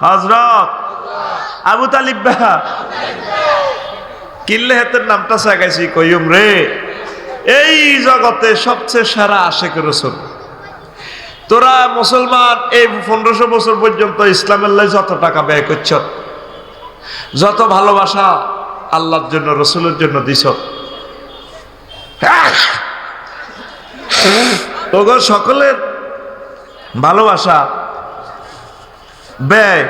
[SPEAKER 1] হযরত আবু তালিবা কিল্লে হাতের নামটা সাগাইছি কইম রে, এই জগতে সবচেয়ে সেরা আশিক রাসূল। তোরা মুসলমান এই 1500 বছর পর্যন্ত ইসলামের লাই যত টাকা ব্যয় করছ, যত ভালোবাসা আল্লাহর জন্য রসুলের জন্য দিছ, তোগর সকলের ভালোবাসা ব্যয়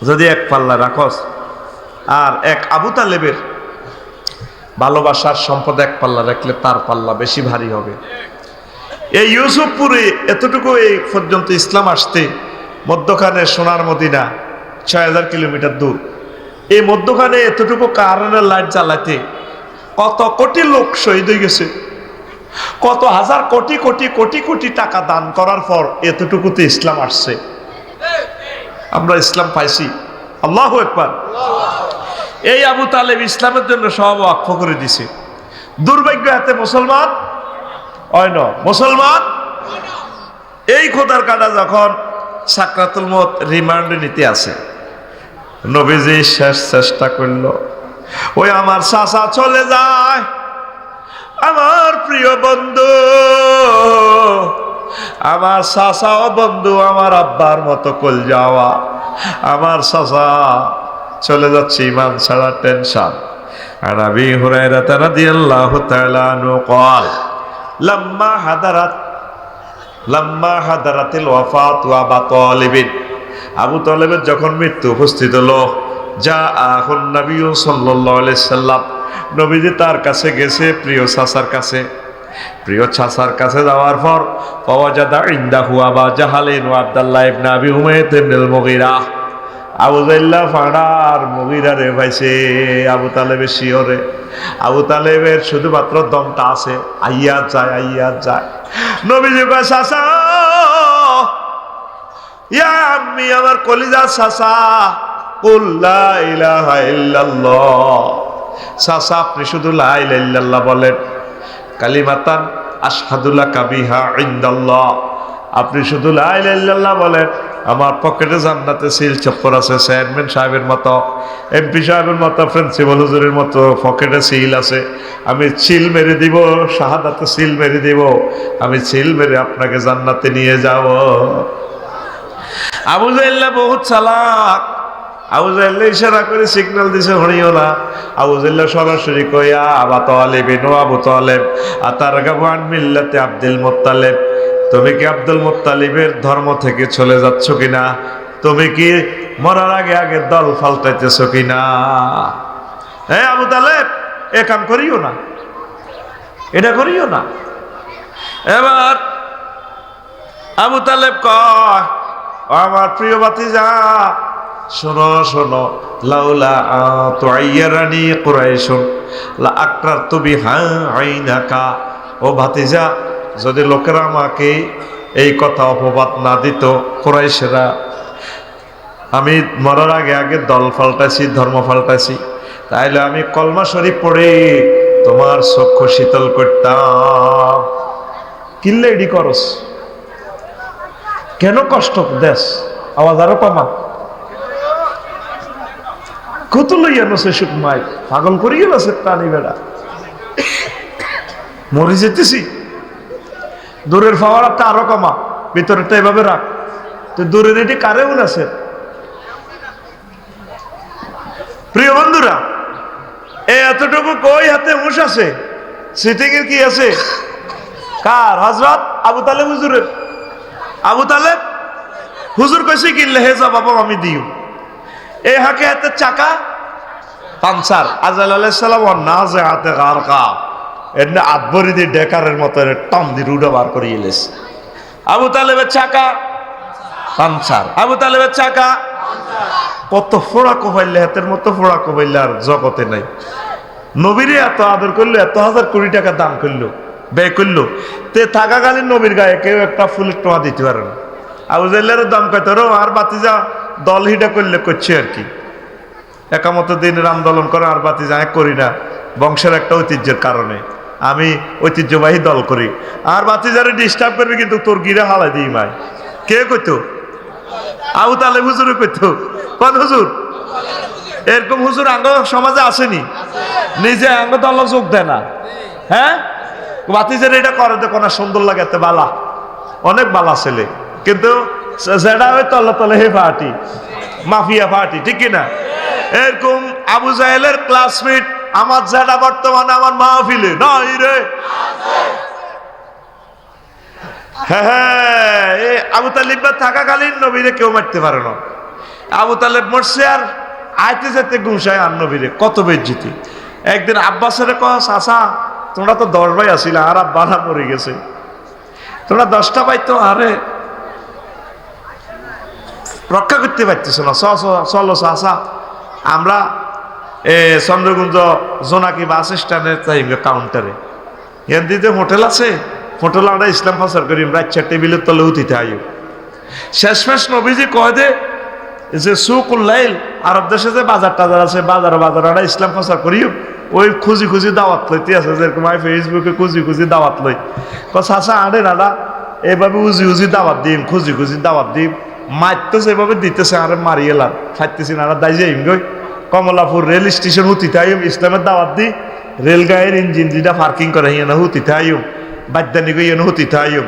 [SPEAKER 1] যদি এক পাল্লা রাখস, আর এক আবু তালেবের ভালোবাসার সম্পদ এক পাল্লা রাখলে তার পাল্লা বেশি ভারী হবে। এই ইউসুফপুরে এতটুকু এই পর্যন্ত ইসলাম আসতে মধ্যখানে সোনার মদিনা 6000 কিলোমিটার দূর, এই মধ্যখানে এতটুকু কারেন্টের লাইট জ্বালাতে কত কোটি লোক শহীদ হয়ে গেছে, কত হাজার কোটি কোটি কোটি কোটি টাকা দান করার পর এতটুকুতে ইসলাম আসছে। আমরা ইসলাম পাইছি। আল্লাহু আকবার। এই আবু তালেব ইসলামের জন্য সব ওয়াকফ করে দিছে। দুর্ভাগ্য হাতে মুসলমান হয় না, মুসলমান এই খোদার কাটা যখন সাকরাতুল মউত রিমান্ডে নিতে আছে। নবীজি শেষ চেষ্টা করল, ওই আমার চাচা চলে যায়, আমার প্রিয় বন্ধু, আমার চাচা ও বন্ধু, আমার আব্বার মতো কল যাওয়া, আমার চাচা চলে যাচ্ছে ইমান ছাড়া টেনশন। আর আবি হুরায়রা রাদিয়াল্লাহু তাআলা আনহু قال লাম্মা হাদারাতিল ওয়াফাত ওয়া আবু তালিব, আবু তালেবের যখন মৃত্যু উপস্থিত হলো, যা আহুন নবী সাল্লাল্লাহু আলাইহি সাল্লাম, নবীজি তার কাছে গেছে, প্রিয় চাচার কাছে। প্রিয় চাচার কাছে যাওয়ার পর ফাওয়াজাদা ইনদাহু আবা জাহালিন ওয়া আব্দুল্লাহ ইবনে আবি উমাইয়া ইবনুল মুগীরা, আবু জাহল ফাড়ার মুগীরা রে ভাইছে। আবু তালেবের শিয়রে, আবু তালেবের শুধুমাত্র দমটা আছে, আইয়া যায়। নবীজি কয়, চাচা, ইয়া আম্মি, আমার কলিজা চাচা, কুল লা ইলাহা ইল্লাল্লাহ। চাচা, আপনি শুধু লা ইলাহা ইল্লাল্লাহ বলেন, কালিমাতান আশহাদু লাকা বিহা ইনদাল্লাহ। আপনি শুধু লা ইলাহা ইল্লাল্লাহ বলেন, আমার পকেটে জান্নাতে সিল চপ্পর আছে, চেয়ারম্যান সাহেবের মতো, এমপি সাহেবের মতো, প্রিন্সিপাল হুজুরের মতো পকেটে সিল আছে। আমি সিল মেরে দিব, শাহাদাতে সিল মেরে দিব, আমি সিল মেরে আপনাকে জান্নাতে নিয়ে যাব। আবু জাহল বহুত চালাক। আবু জাহল ইশারা করে সিগন্যাল দিছে, হনিও না। আবু জাহল সরাসরি কইয়া, আবু তালেব, আবু তালেব আতারগাবু আন মিল্লাতে আব্দুল মুত্তালিব, তুমি কি আব্দুল মুত্তালিবের ধর্ম থেকে চলে যাচ্ছ কিনা? তুমি কি মরার আগে আগে দল পাল্টাইতেছ কিনা? হ্যাঁ আবু তালেব, এ কাম করিও না, এটা করিও না। এবার আবু তালেব কয়, আমার প্রিয় ভাতিজা, শোনো, লাউলা তুআইয়ারানি কুরাইশুন লা আকরারতু বিহা আইনাকা। ও ভাতিজা, যদি লোকেরা আমাকে এই কথা অপবাদ না দিত, কুরাইশরা, আমি মরার আগে আগে দল পাল্টাইছি, ধর্ম পাল্টাইছি, তাইলে আমি কলমা শরীফ পড়ে তোমার চক্ষু শীতল করতাম। কিল্লে এডি করস, কেন কষ্ট দেশ? আওয়াজ আরো কমা, কত লইয়া নসে সুখ মাই, পাগল করিয়ে আছে প্রাণী বেড়া, মরে যেতেছি। দূরের ফাওয়ারটা আরো কমা, ভিতরেরটা এভাবে রাখ। তো দূরের এটি কারে আছে? প্রিয় বন্ধুরা, এতটুকু কই হাতে হুঁশ আছে, সিটিং এর কি আছে? কার? হযরত আবু তালেব হুজুরের। আবু তালেব হুজুর কইছে কি, লেহে যা বাবা আমি দিও। এই হাকে হাতে চাকা পাঞ্চার। আজরাইল আলাইহিস সালাম ও নাজে হাতে গারকা, এনে আদবরি দি ডেকারের মতো টান দি রুডা বার করে এলেস। আবু তালেবের চাকা পাঞ্চার, আবু তালেবের চাকা কত ফোড়া কোবাইলে, হাতের মতো ফোড়া কোবাইলে আর জগতে নাই। নবীরে এত আদর করলো, এত 1000 কোটি টাকা দাম করলো, ব্যয় করলো, তে থাকাকালীন নবীর গায়ে কেউ একটা ফুলের টোয়া দিতে পারে না। আবু জাহলের দাম কত রো, আর বাতিজা দল হিডা করলে করছে আর কি, একামত দিনের আন্দোলন করে, আর বাতিজা করি না, বংশের একটা ঐতিহ্যের কারণে আমি ঐতিহ্যবাহী দল করি। আর বাতিজারে ডিস্টার্ব করবে কিন্তু তোর গিরা হালাই দিই মাই। কে কইতো? আবু তালেব হুজুরে কইতো। কোন হুজুর? এরকম হুজুর আঙ্গ সমাজে আসেনি, নিজে আঙ্গ দল যোগ দেয় না। হ্যাঁ, বাতিজারে এটা করে দেখো না, সুন্দর লাগে, এত বালা, অনেক বালা ছেলে, কিন্তু যেটা ওই তলে তলে হে পার্টি, মাফিয়া পার্টি, ঠিক কিনা? এরকম আবু জাহেলের ক্লাসমেট আমার যেটা বর্তমানে আমার মাহফিলে নাই রে। হ্যাঁ, আবু তালেব থাকাকালীন নবীরে কেউ মারতে পারে না। আবু তালেব মরছে আর আইতে যেতে গুমসায় আর নবীরে কত বেজ্জিতি। একদিন আব্বাসের কহ, চাচা তোমরা তো 10 ভাই আসিল, আর আব্বারা মরে গেছে, তোমরা 10টা পাইতো, আরে রক্ষা করতে পারতেছ না, চলো চাচা আমরা চন্দ্রগুঞ্জ জোনাকি বাস স্ট্যান্ডের চাই কাউন্টারে, হিন্দিতে হোটেল আছে, হোটেল আমরা ইসলাম প্রচার করি, রাচ্চা টেবিলের তলে উঠিতে আইও। শেষমেশ নবীজি কয় দে যে সুকুল্লাইল, আরব দেশে যে বাজার টাজার আছে, বাজার আমরা ইসলাম প্রচার করিও, ওই খুঁজি খুঁজি দাওয়াত লইতে আছে, যেরকম আমি ফেসবুকে খুঁজি খুঁজি দাওয়াত লই। চাচা আনে দাদা, এভাবে উজি দাওয়াত দিম, খুঁজি খুঁজি দাওয়াত দিম, মারতো যেভাবে দিতেছে আরে মারি এলাম খাইতেছি না, আর দাই যাই গই কমলাপুর রেল স্টেশন হুতিতে আইম ইসলামের দাওয়াত দি রেলগাড়ির ইঞ্জিন যেটা পার্কিং করে হিয়ানা হুতিতে আইম বাদ্যানি গই হিয়ানা হুতিতে আইম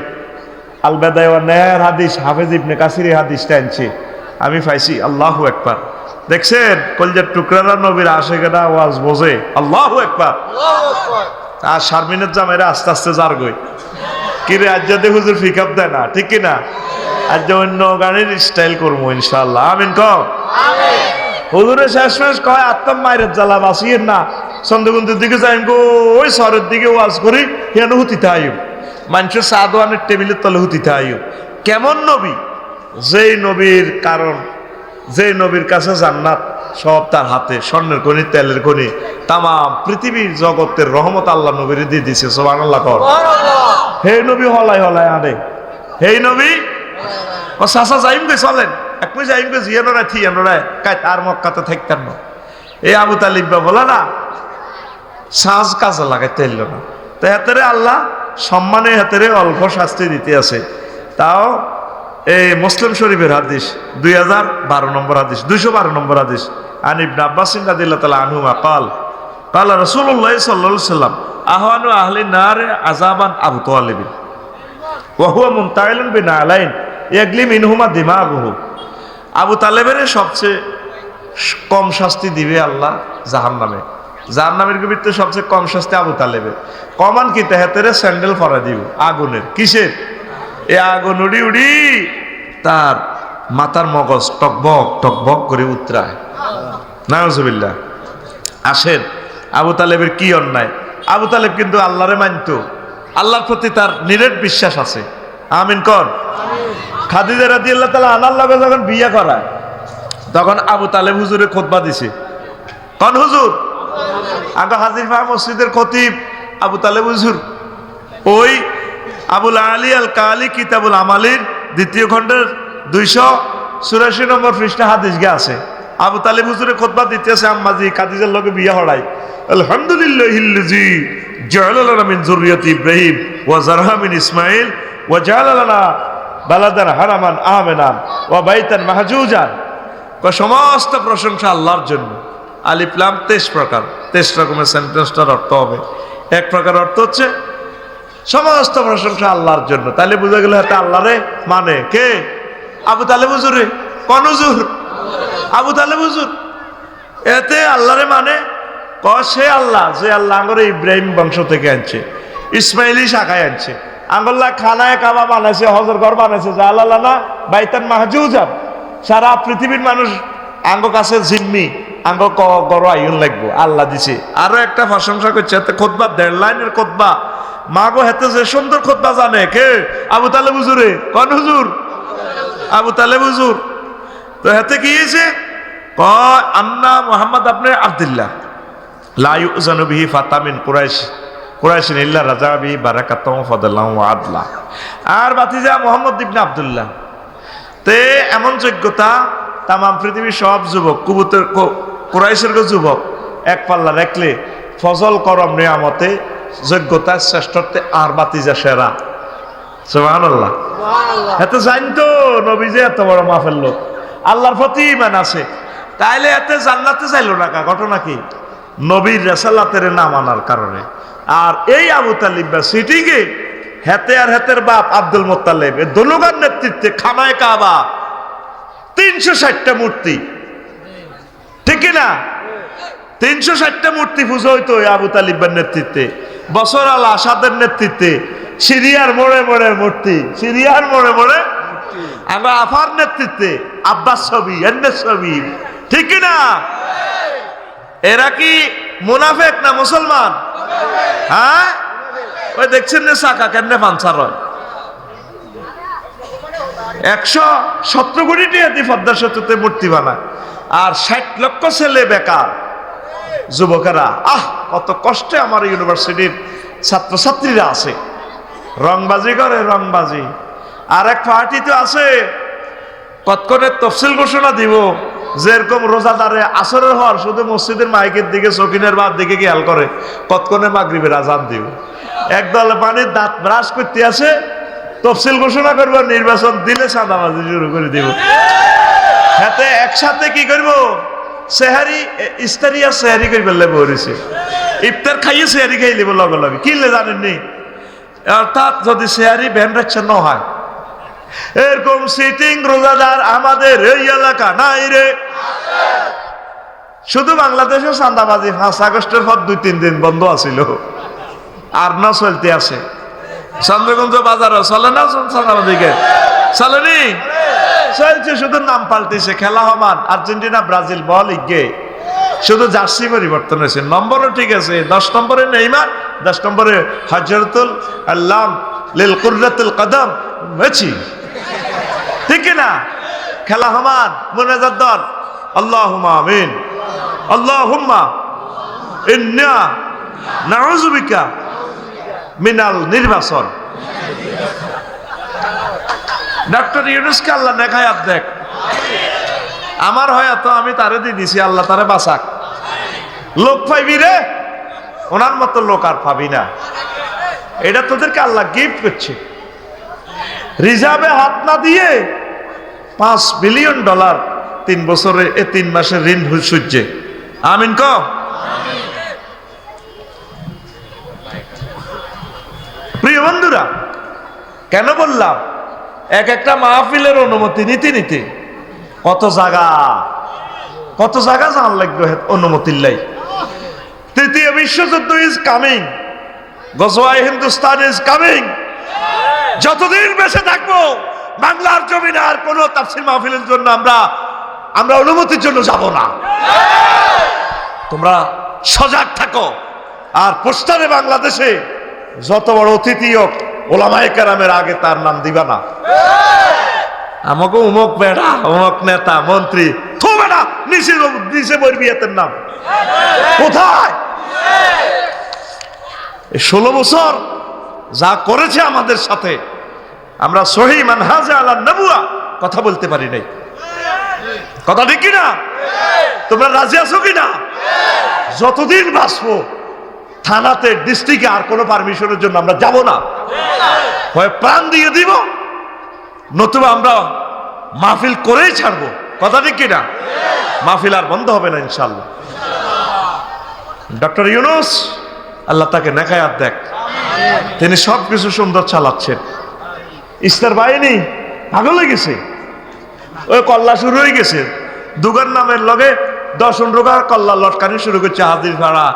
[SPEAKER 1] আলবেদায় নেয়ার হাদিস হাফেজ ইবনে কাসির হাদিসটা আনছে আমি পাইছি। আল্লাহু আকবার। দেখছেন কলজার টুকরারা নবীর আশেকেরা আওয়াজ বোঝে। আল্লাহু আকবার। আর শারমিনের জামাইরা আস্তে আস্তে যার গই কিরে আজ যদি হুজুর পিকআপ দেয় না, ঠিক কিনা? আজ অন্য গানের স্টাইল করবো ইনশাআল্লাহ। আমিন কও আমিন। হুজুরে শেষমেশ কয় আত্মাম মায়ের জ্বালা বাঁচিয়েন না, চন্দ্রগুন্দের দিকে যাইম গো ওই শহরের দিকে ওয়াজ করি হেন হুতিতে আইম মানুষের চা দোয়ানের টেবিলের তলে হুতিতে আইম। কেমন নবী? যেই নবীর কারণ, যেই নবীর কাছে জান্নাত সব তার হাতে, স্বর্ণের খনি তেলের খনি, তাম পৃথিবীর জগতের রহমত আল্লাহ নবীর দিয়ে দিছে। সুবহানাল্লাহ কর। হে নবী হলাই হলাই আনে, হেই নবী ও চাচা যাইম গে চলেন এক পয়সা যাইম গে জিয়ানো না থিয়ানো না কাই তার মক্কাতে থাকতেন না। এই আবু তালিব বলা না সাজ কাজে লাগাইতে এলো না, তো হাতেরে আল্লাহ সম্মানে হাতেরে অল্প শাস্তি দিতে আছে। তাও এই মুসলিম শরীফের হাদিস 2012 নম্বর হাদিস, 212 নম্বর হাদিস। আন ইবনে আব্বাস রাদিয়াল্লাহু তাআলা আনহুমা قال قال রাসূলুল্লাহ সাল্লাল্লাহু আলাইহি সাল্লাম আহওয়ানু আহলি নার আযাবান আবু তালিব ওয়া হুয়া মুনতাইলুন বিনালাইন ইয়াগলি মিনহুমা দিমাগুহু। আবু তালেবের সবচেয়ে কম শাস্তি দিবে আল্লাহ জাহান্নামে। জাহান্নামের ভিতরে সবচেয়ে কম শাস্তি আবু তালেবের। কমান কি তেহাতেরে স্যান্ডেল পরা দিব আগুনের। কিসের? এ আগুন উড়ি উড়ি তার মাথার মগজ টকবক টকবক করে উতরায়। নাউজুবিল্লাহ। আসেন আবু তালেবের কি অন্যায়? আবু তালেব কিন্তু আল্লাহরে মানতো, আল্লাহর প্রতি তার নিরেট বিশ্বাস আছে। আমিন কর। খাদিজা রাদিয়াল্লাহু তাআলা আনার লগে যখন বিয়ে করায় তখন আবু তালেব হুজুরে খুতবা দিছে। কোন হুজুর? আগে হাজির ভাই মসজিদের খতিব আবু তালেব হুজুর। ওই আবুল আলী আল কালি কিতাবুল আমালির 2য় খণ্ডের 284 নম্বর পৃষ্ঠা হাদিস গে আছে। আবু তালেব হুজুরে খুতবা দিতেছে আম্মাজি খাদিজার লগে বিয়ে হড়াই। আলহামদুলিল্লাহিল্লাযী জাআলা লানা মিন যুররিয়াতি ইব্রাহিম ওয়া যারহা মিন ইসমাঈল ওয়া জাআলা লানা বালাদান হারামান আমিনান ওয়া বাইতান মাহজুজান। সমস্ত প্রশংসা আল্লাহর জন্য। আলিফ লাম 23 প্রকার, 23 রকমের সেন্টেন্সটার অর্থ হবে। এক প্রকার অর্থ হচ্ছে সমস্ত প্রশংসা আল্লাহর জন্য। তাহলে বুঝা গেল এটা আল্লাহরে মানে কে? আবু তালেব হুজুরে। কোন হুজুর? আবু তালেব হুজুর। এতে আল্লাহরে মানে সে আল্লাহ যে আল্লাহ আঙ্গরে ইব্রাহিম বংশ থেকে আনছে, ইসমাইলি শাখায় আনছে, আঙ্গল্লাহ খানায় কাবা বানাইছে, হজর ঘর বানাইছে, জালালানা বাইতান মাহজুজান। সারা পৃথিবীর মানুষ আঙ্গ কাছে জিম্মি, আঙ্গ গড় আইন লাগবো আল্লাহ দিছে। আরো একটা প্রশংসা করছে, এতে খুতবা 1.5 লাইনের খুতবা। মাগো হেতে যে সুন্দর খুতবা জানে কে? আবু তালেব হুজুরে। কোন হুজুর? আবু তালেব হুজুর। তো হেতে কি হয়েছে? কয় আন্না মুহাম্মদ আপনি আব্দুল্লাহ লা ইউজানু বিহি ফাতামিন কুরাইশিন ইল্লা রাজা বিহি বারাকাতুহু ফাদাল্লাহু ওয়া আদলা। আর বাতিজা মুহাম্মদ ইবনে আব্দুল্লাহ তে এমন যোগ্যতা তাম পৃথিবীর সব যুবক কুবুতের কুরাইশের যুবক এক পাল্লা রাখলে ফজল করম নিয়ামতে যোগ্যতা শ্রেষ্ঠত্বে আর বাতিজা সেরা। সুবহানাল্লাহ। এত জানতো নবী যে এত বড় মাফের লোক, আল্লাহর প্রতি ঈমান আছে, তাইলে এতে জান্নাতে যাইলো না। ঘটনা কি? নবীর রেসালাতের না মানার কারণে। আর এই আবু তালিব বা সিটিকে হেতে আর হেতের বাপ আব্দুল মুত্তালিব এ দোলগার নেতৃত্বে খানায় কাবা 360টা মূর্তি, ঠিক না? 360টা মূর্তি পুজো হইতো আবু তালিবের নেতৃত্বে। বছর আল আসাদের নেতৃত্বে সিরিয়ার মোড়ে মোড়ে মূর্তি, সিরিয়ার মোড়ে মোড়ে। আমরা আফার নেতৃত্বে আব্বাস ছবি, এন্নের ছবি, ঠিক না? এরা কি মুনাফেক না মুসলমান? হ্যাঁ, ওই দেখছেন না চাকা কেমনে পাঞ্চার হয়। 117 কোটি টাকা পদ্মা সেতুতে মূর্তি বানায়, আর 60 লক্ষ ছেলে বেকার যুবকেরা। কত কষ্টে আমার ইউনিভার্সিটির ছাত্রছাত্রীরা আছে, রংবাজি করে রংবাজি। আর এক পার্টি তো আছে কতক্ষণে তফসিল ঘোষণা দিব, যেরকম রোজাদারে আসরের হওয়ার শুধু মসজিদের মাইকের দিকে চকিনের বার দিকে খেয়াল করে, কতক্ষণে মাগরিবের আজান দিব। একদল পানির দাঁত ব্রাশ করতে আসে, তফসিল ঘোষণা করবো, নির্বাচন দিলে চাঁদাবাজি শুরু করে দিব। হাতে একসাথে কি করব, সেহারি ইস্তারিয়া সেহারি করে ফেললে বলেছে, ইফতার খাইয়ে সেহারি খাই লিব লগে লগে, কিনলে জানেননি। অর্থাৎ যদি সেহারি ব্যান রাখছে ন হয়, এরকম সিটিং রোজাদার আমাদের এই এলাকা নাই রে। শুধু বাংলাদেশে চাঁদাবাজি 5 আগস্টের পর 2-3 দিন বন্ধ আছিল, আর না চলতে আছে। চন্দ্রগঞ্জ বাজারে চলে না চাঁদাবাজিকে, চলেনি, চলছে, শুধু নাম পাল্টেছে। খেলা হমান আর্জেন্টিনা ব্রাজিল বল ইগে, শুধু জার্সি পরিবর্তন হয়েছে, নম্বরও ঠিক আছে। 10 নম্বরে নেইমার, 10 নম্বরে হজরতুল আল্লাহ লিল কুররাতুল কদম মেসি, ঠিক না? খেলা হমান মুনাজাত দল, আল্লাহুম্মা আমিন, আল্লাহুম্মা ইন্না নাউযু বিকা মিনাল নির্বাচন। ডক্টর ইউনূসকে আল্লাহ নেখায়াত দেখ, আমার হয়তো আমি তারে দিয়ে দিছি, আল্লাহ তারে বাঁচাক। লোক পাইবি রে, ওনার মতো লোক আর পাবি না। এটা তোদেরকে আল্লাহ গিফট করছে। রিজার্ভে হাত না দিয়ে $5 বিলিয়ন 3 বছরে 3 মাসের ঋণ সূর্যে। আমিন ক। প্রিয় বন্ধুরা, কেন বললাম, এক একটা মাহফিলের অনুমতি নিতে নিতে কত জায়গা জান লাগবে অনুমতির লাই। তৃতীয় বিশ্বযুদ্ধ ইজ কামিং, গজওয়ায়ে হিন্দুস্তান ইজ কামিং। যতদিন বেঁচে থাকবো বাংলার জমিনে আর কোন তাফসীর মাহফিলের জন্য আমরা অনুমতির জন্য যাব না। তোমরা সজাগ থাকো। আর পোস্টারে বাংলাদেশে যত বড় অতিথি হোক, ওলামায়ে কেরামের আগে তার নাম দিবা না। আমাকে অমুক বেড়া, অমুক নেতা, মন্ত্রী, থুবে না, নিচে বলবি এতের নাম কোথায়? 16 বছর যা করেছে আমাদের সাথে, আমরা সহি মানহাজে আলা নবুয়া কথা বলতে পারি নাই। কথা ঠিক কিনা? তোমরা রাজি আছো কিনা? যতদিন বাঁচবো থানাতে, ডিস্ট্রিক্টে আর কোনো পারমিশনের জন্য আমরা যাব না। হয় প্রাণ দিয়ে দিব, নতুবা আমরা মাহফিল করেই ছাড়বো। কথা ঠিক কিনা? মাহফিল আর বন্ধ হবে না ইনশাল্লাহ। ডক্টর ইউনূস, আল্লাহ তাকে নেখায়াত দেখ, তিনি সবকিছু সুন্দর চালাচ্ছেন। ইস্তার বাহিনী পাগল হয়ে গেছে, ওই কল্লা শুরু হয়ে গেছে। দুগার নামের লগে 10-15 কল্লা লটকানি শুরু করছে, হাজির ভাড়া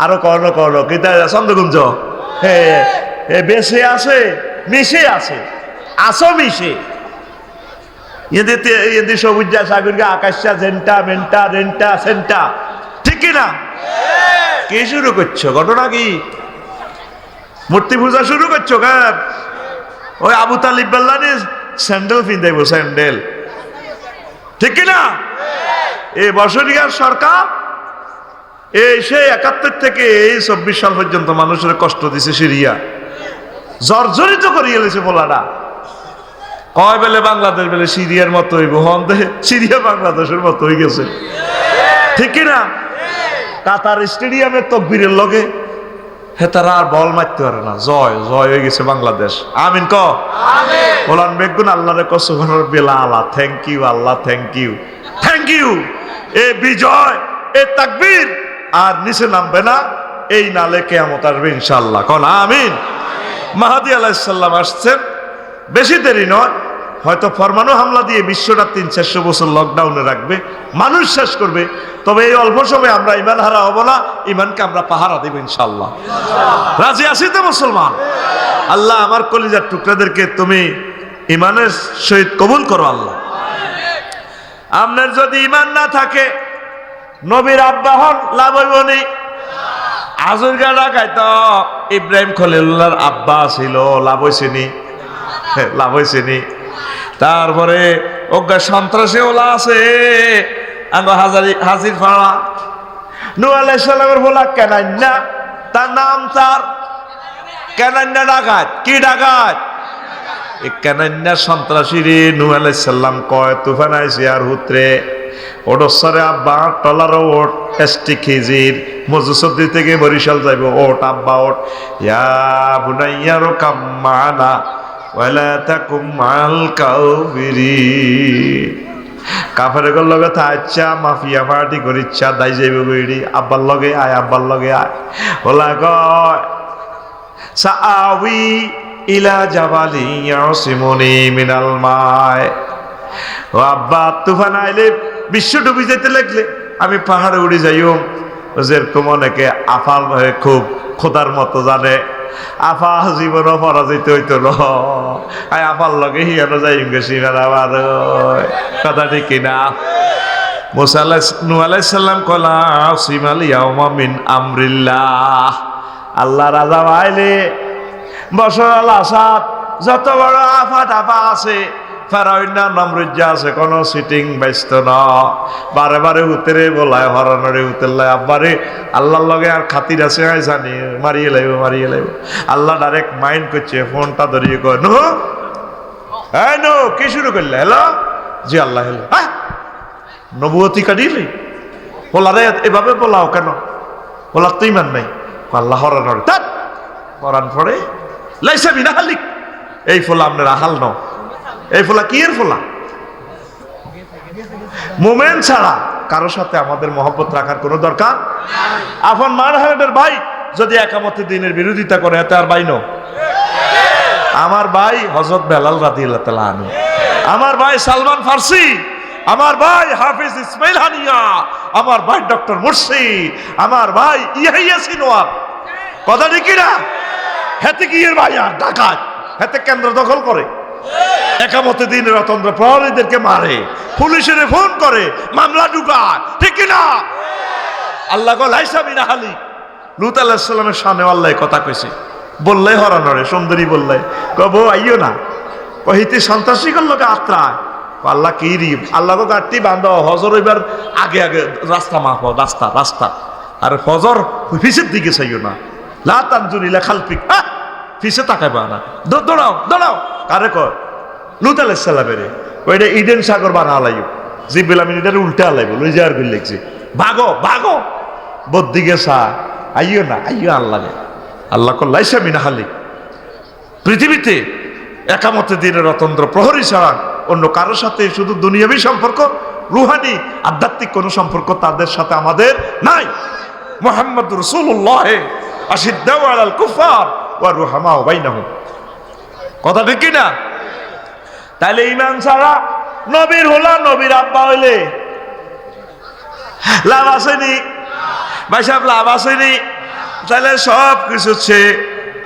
[SPEAKER 1] আরো করলো কিতা চন্দ্রগুঞ্জ বেশে আছে, মিশে আছে, আসো মিশে এদের সবুজা সাগরকে আকাশা জেন্টা মেন্টা রেন্টা সেন্টা, ঠিক না? কি শুরু করছো? ঘটনা কি? মূর্তি পূজা শুরু করছো? কেন? ওই আবু তালিব বেল্লানি স্যান্ডেল ফিন্দাইব, স্যান্ডেল, ঠিক কিনা? এই বছরিয়ার সরকার এই সেই 71 থেকে এই 24 সাল পর্যন্ত মানুষের কষ্ট দিছে, সিরিয়া জর্জরিত করিয়ে এলেছে। বলাটা কয় বেলে বাংলাদেশ বেলে সিরিয়ার মতো হইব, হন সিরিয়া বাংলাদেশের মতো হয়ে গেছে, ঠিক কিনা? কাতার স্টেডিয়ামের তকবীরের লগে হেতারা আর বল মারতে পারে না, জয় হয়ে গেছে বাংলাদেশ। আমিন ক। বলান বেগুন আল্লাহরে কসম বেলা Allah, thank you Allah, thank you. এ বিজয়, এ তাকবীর আর নিচে নামবে না, এই নালে কিয়ামত আসবে ইনশাআল্লাহ। কোন আমিন। মাহদী আলাইহিস সালাম আসছেন, বেশি দেরি নয়, হয়তো ফরমানো হামলা দিয়ে বিশ্বটা 300-400 বছর লকডাউনে রাখবে, মানুষ শেষ করবে। তবে এই অল্প সময় আমরা ইমান হারা হব না, ইমানকে আমরা পাহারা দেব ইনশাআল্লাহ। রাজি আছি তো মুসলমান? আল্লাহ আমার কলিজার টুকরাদেরকে তুমি ইমানের সহিত কবুল করো আল্লাহ। আপনার যদি ইমান না থাকে, নবীর আব্বা হন, লাভ হইব নি। আজুরগা ঢাকায় তো ইব্রাহিম খলিলুল্লাহর আব্বা ছিল, লাভ হয়েছে নি। তারপরে অজ্ঞা সন্ত্রাসী ওলা আছে হাজির ফাড়া, নূহ আলাইহিস সালামের বলা কেনান্না, তার নাম তার কেনান্না ডাকাত। কি ডাকাত? কেনান্না সন্ত্রাসী রে। নূহ আলাইহিস সালাম কয় তুফান আইছে আর হুতরে ওডসরে আব্বা টলারও ওট, এসটি খিজির মজুসদ্দি থেকে বরিশাল যাইব, ওট আব্বা ওট, ইয়া বুনাইয়া রকাম মানা, ওয়ালা তাকুম মাল কাফিরিন। কাফেরের লগে থাকছা মাফিয়া পার্টি করিচ্ছা দাই যাইবে গইড়ি আব্বার লগে আয়, আব্বার লগে আয়। ওলা কয় সাআবি ইলা জাবালি ইয়াসিমুনি মিনাল মায়। ও আব্বা তুফান আইলে বিশ্ব ডুবি যেতে লাগলে আমি পাহাড়ে উড়ে যাইও। যেরকম অনেকে আফার খুব খোদার মতো জানে, আফা জীবনও পরাজিত হইতো না, আফার লগে হিয়ানো যাই গেছি আমার কথা ঠিক কিনা। মুসা নূহ আলাইহিস সালাম কলা সিমাল ইয়াউমা মিন আমরিল্লাহ। আল্লাহ রাজা আইলে বশর আল আসাদ যত বড় আফা টাফা আছে, ফেরাউন্না নমরুজ্জা আছে, কোনো সিটিং ব্যস্ত না, বারে বারে উতরে বলায় হরানরে উতরলায় আব্বারে আল্লাহর লগে আর খাতির আছে হয় জানি মারিয়ে লাইব মারিয়ে লাইব। আল্লাহ ডাইরেক্ট মাইন্ড করছে, ফোনটা ধরিয়ে কয় নো হ্যাঁ নো কি শুরু করলে? হ্যালো জি আল্লাহ হ্যালো। হ্যাঁ নবুয়তি কাটিলি বলা রে এভাবে বলাও কেন? বলার তো ইমান নাই। আল্লাহ হরানরে তাত হরান পড়ে লাইসা বিনা হালিক, এই ফোলা আপনার আহাল ন, এই ফোলা কি এর ফোলা? মোমেন ছাড়া কারোর সাথে আমাদের মহব্বত রাখার কোনো দরকার। আফন মারহামের ভাই যদি একামতে দিনের বিরোধিতা করে এতে আর ভাই ন। আমার ভাই হযরত বেলাল রাদিয়াল্লাহু তাআলা আনহু, আমার ভাই সালমান ফার্সি, আমার ভাই হাফিজ ইসমাইল হানিয়া, আমার ভাই ডক্টর মুর্শিদ, আমার ভাই ইয়াহিয়া সিনওয়ার। কথা ঠিক না? হেতে কি এর ভাই আর ডাকাত, হেতে কেন্দ্র দখল করে, একামতে দিনের অতন্ত্র প্রহরীদেরকে মারে, পুলিশের ফোন করে, মামলা ঢুকায়, ঠিক না? আল্লাহ কো লাইসা মিনা হালি। লূত আলাইহিস সালামের সামনে আল্লাহ কথা কইছে, বললে হরানরে সুন্দরী বললে কব আইও না, কহিতে সন্ত্রাসী লোকে আত্রায়। আল্লাহ কি রিব, আল্লাহ কো গাড়ি বান্ধব হজর এবার আগে আগে রাস্তা মাপ, রাস্তা রাস্তা, আর ফজর পিছের দিকে চাইও না, লা তানজুরিলা খালফিক, পিছে তাকাইবা না, দৌড়াও দৌড়াও। কারে কয়? লূত আলাইহিস সালামের। ওইটা ইডেন সাগর বানা লাইও, জিব্রাইল আমিন এটার উল্টা লাইব, লই যাওয়ার কই লিখছে ভাগো ভাগো বদ্দিকে সা আইও না আইও আল্লাহ। আল্লাহ কো লাইসা মিনা হালি। পৃথিবীতে একামতে দিনের অতন্ত্র প্রহরী ছাড়া অন্য কারোর সাথে শুধু দুনিয়াবী সম্পর্ক, রুহানি আধ্যাত্মিক কোনো সম্পর্ক তাদের সাথে আমাদের নাই। মুহাম্মদ রাসূলুল্লাহ আশিদ্দাউ আলাল কুফার ওয়া রুহামাউ বাইনাহুম। কথা ঠিক কি না? তাইলে ঈমান ছাড়া নবীর হলা, নবীর আব্বা হইলে লাভ আসেনি ভাই সাহেব, লাভ আসেনি। তাহলে সব কিছু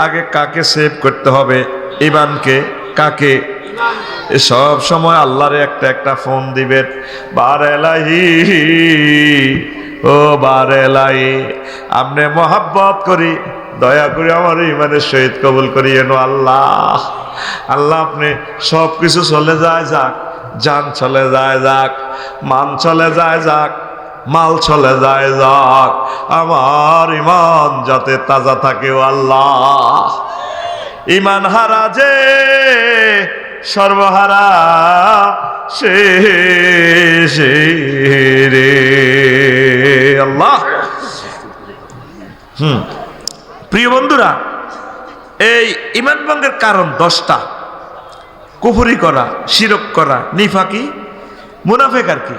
[SPEAKER 1] আগে কাকে সেভ করতে হবে? ঈমানকে। কাকে? সব সময় আল্লাহরে একটা একটা ফোন দিবেন, বারেলাহি ও বারেলাই, আমনে মোহাব্বত করি, দয়া করে আমার ঈমানের সহিত কবুল করিয়েন আল্লাহ। আল্লাহ আপনি সব কিছু চলে যায় যাক, জান চলে যায় যাক, মান চলে যায় যাক, মাল চলে যায় যাক, আমার ঈমান যাতে তাজা থাকে ও আল্লাহ। ঈমান হারা যে সর্বহারা সে রে আল্লাহ। প্রিয় বন্ধুরা, এই ঈমান ভঙ্গের কারণ 10টা। কুফরি করা, শিরক করা, নিফাকি, মুনাফিক। আর কি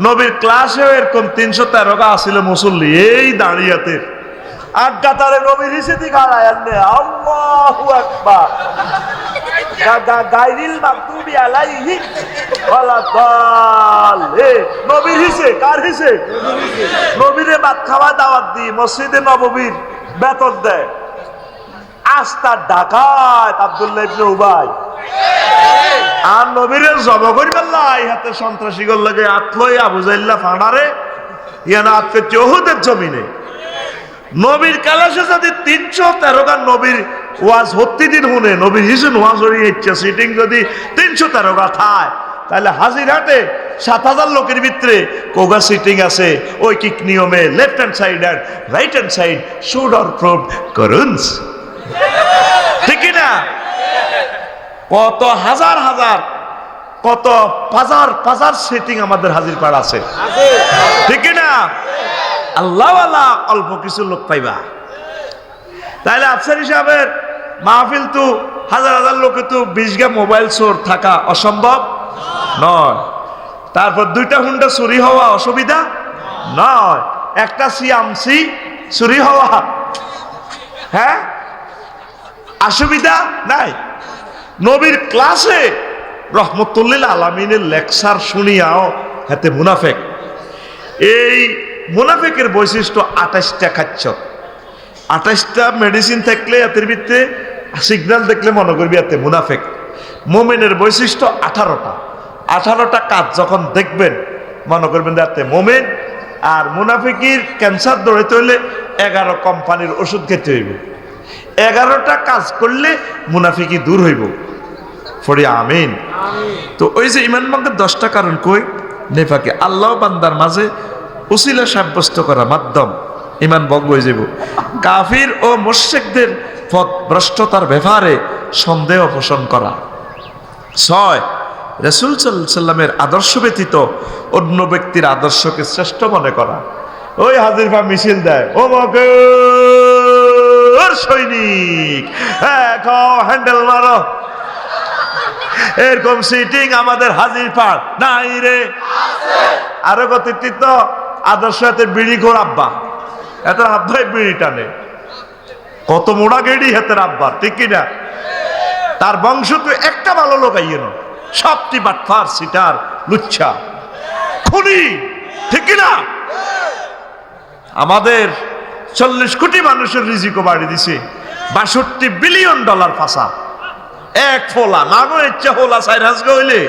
[SPEAKER 1] নবীর ক্লাসেও এরকম 313 আসিল মুসল্লি, এই দাঁড়িয়াতে আজ্ঞাতারে নবীর হিসেবে খাড়ায় আনলে আল্লাহু আকবার গায়রিল মাগদুবি আলাইহি ওয়ালা দাল্লিন। নবীর হিসে কার হিসে? নবীরে ভাত খাওয়া দাওয়াত দি মসজিদে নববীর বেতন দেয়। আস্তা ডাকাত আব্দুল্লাহ ইবনে উবাই আর নবীরে জবা করিবার লাই হাতে সন্ত্রাসী গল লাগে আতলই আবু জাইল্লা ফাঁড়ারে ইয়ানা আতকে চৌহুদের জমিনে। নবীর কালাসে যদি 313 নবীর ওয়াজ প্রতিদিন শুনে, নবীর হিসেন ওয়াজ হয়ে ইচ্ছা সিটিং যদি 313 থায়, তাহলে হাজিরহাটে 7000 লোকের ভিতরে কোগা সিটিং আছে ওই কিক নিয়মে লেফট হ্যান্ড সাইড আর right hand side should or prove করুন, ঠিক না? কত হাজার হাজার কত পাজার পাজার সেটিং আমাদের হাজির পাড়া আছে, ঠিক না? আল্লাহওয়ালা অল্প কিছু লোক পাইবা। তাইলে আফসারি সাহেবের মাহফিল তো হাজার হাজার লোকে তো 20 গা মোবাইল চোর থাকা অসম্ভব নয়। তারপর 2টা হুন্ডা চুরি হওয়া অসুবিধা নয়। একটা সিয়ামসি চুরি হওয়া হ্যাঁ অসুবিধা নাই। নবীর ক্লাসে রহমতুল্লিল আলামিনের লেকচার শুনিয়াও হাতে মুনাফেক। এই মুনাফেকের বৈশিষ্ট্য 28টা খাচ্ছ। 28টা মেডিসিন থাকলে এতের ভিতরে সিগন্যাল দেখলে মনে করবি এতে মুনাফেক। মোমেনের বৈশিষ্ট্য 18টা। 18টা কাজ যখন দেখবেন মনে করবেন এতে মোমেন। আর মুনাফিকির ক্যান্সার ধরাইতে হইলে 11 কোম্পানির ওষুধ খেতে হইব। 11টা কাজ করলে মুনাফিকি দূর হইব। ফরি আমিন। তো ওই যে ইমান ভঙ্গের 10টা কারণ কই নেফাকে আল্লাহ বান্দার মাঝে উসিলা সাব্যস্ত করা মাধ্যম ইমান ভঙ্গ হয়ে যাব। কাফির ও মুশরিকদের পথ ভ্রষ্টতার ব্যাপারে সন্দেহ পোষণ করা। 6 রাসূল সাল্লাল্লাহু আলাইহি সাল্লামের আদর্শ ব্যতীত অন্য ব্যক্তির আদর্শকে শ্রেষ্ঠ মনে করা। ওই হাজির পা মিছিল দেয় ও মগর সৈনিক হ্যাঁ হ্যান্ডেল মারো, এরকম সিটিং আমাদের হাজির পাড় নাই রে। আরো কতিত্ব আদর্শ হাতে বিড়ি ঘোর আব্বা, এত আব্বাই বিড়ি টানে, কত মোড়া গেড়ি হাতের আব্বা, ঠিক কিনা? তার বংশ তো একটা ভালো লোক আইয়ে না, সবটি বাটফার সিটার লুচ্ছা খুনি, ঠিক কিনা? আমাদের 40 কোটি মানুষের রিজিকও বাড়ি দিছে, 62 বিলিয়ন ডলার ফাঁসা। এক ফোলা নাগো ইচ্ছা হোলা সাইরাস গইলে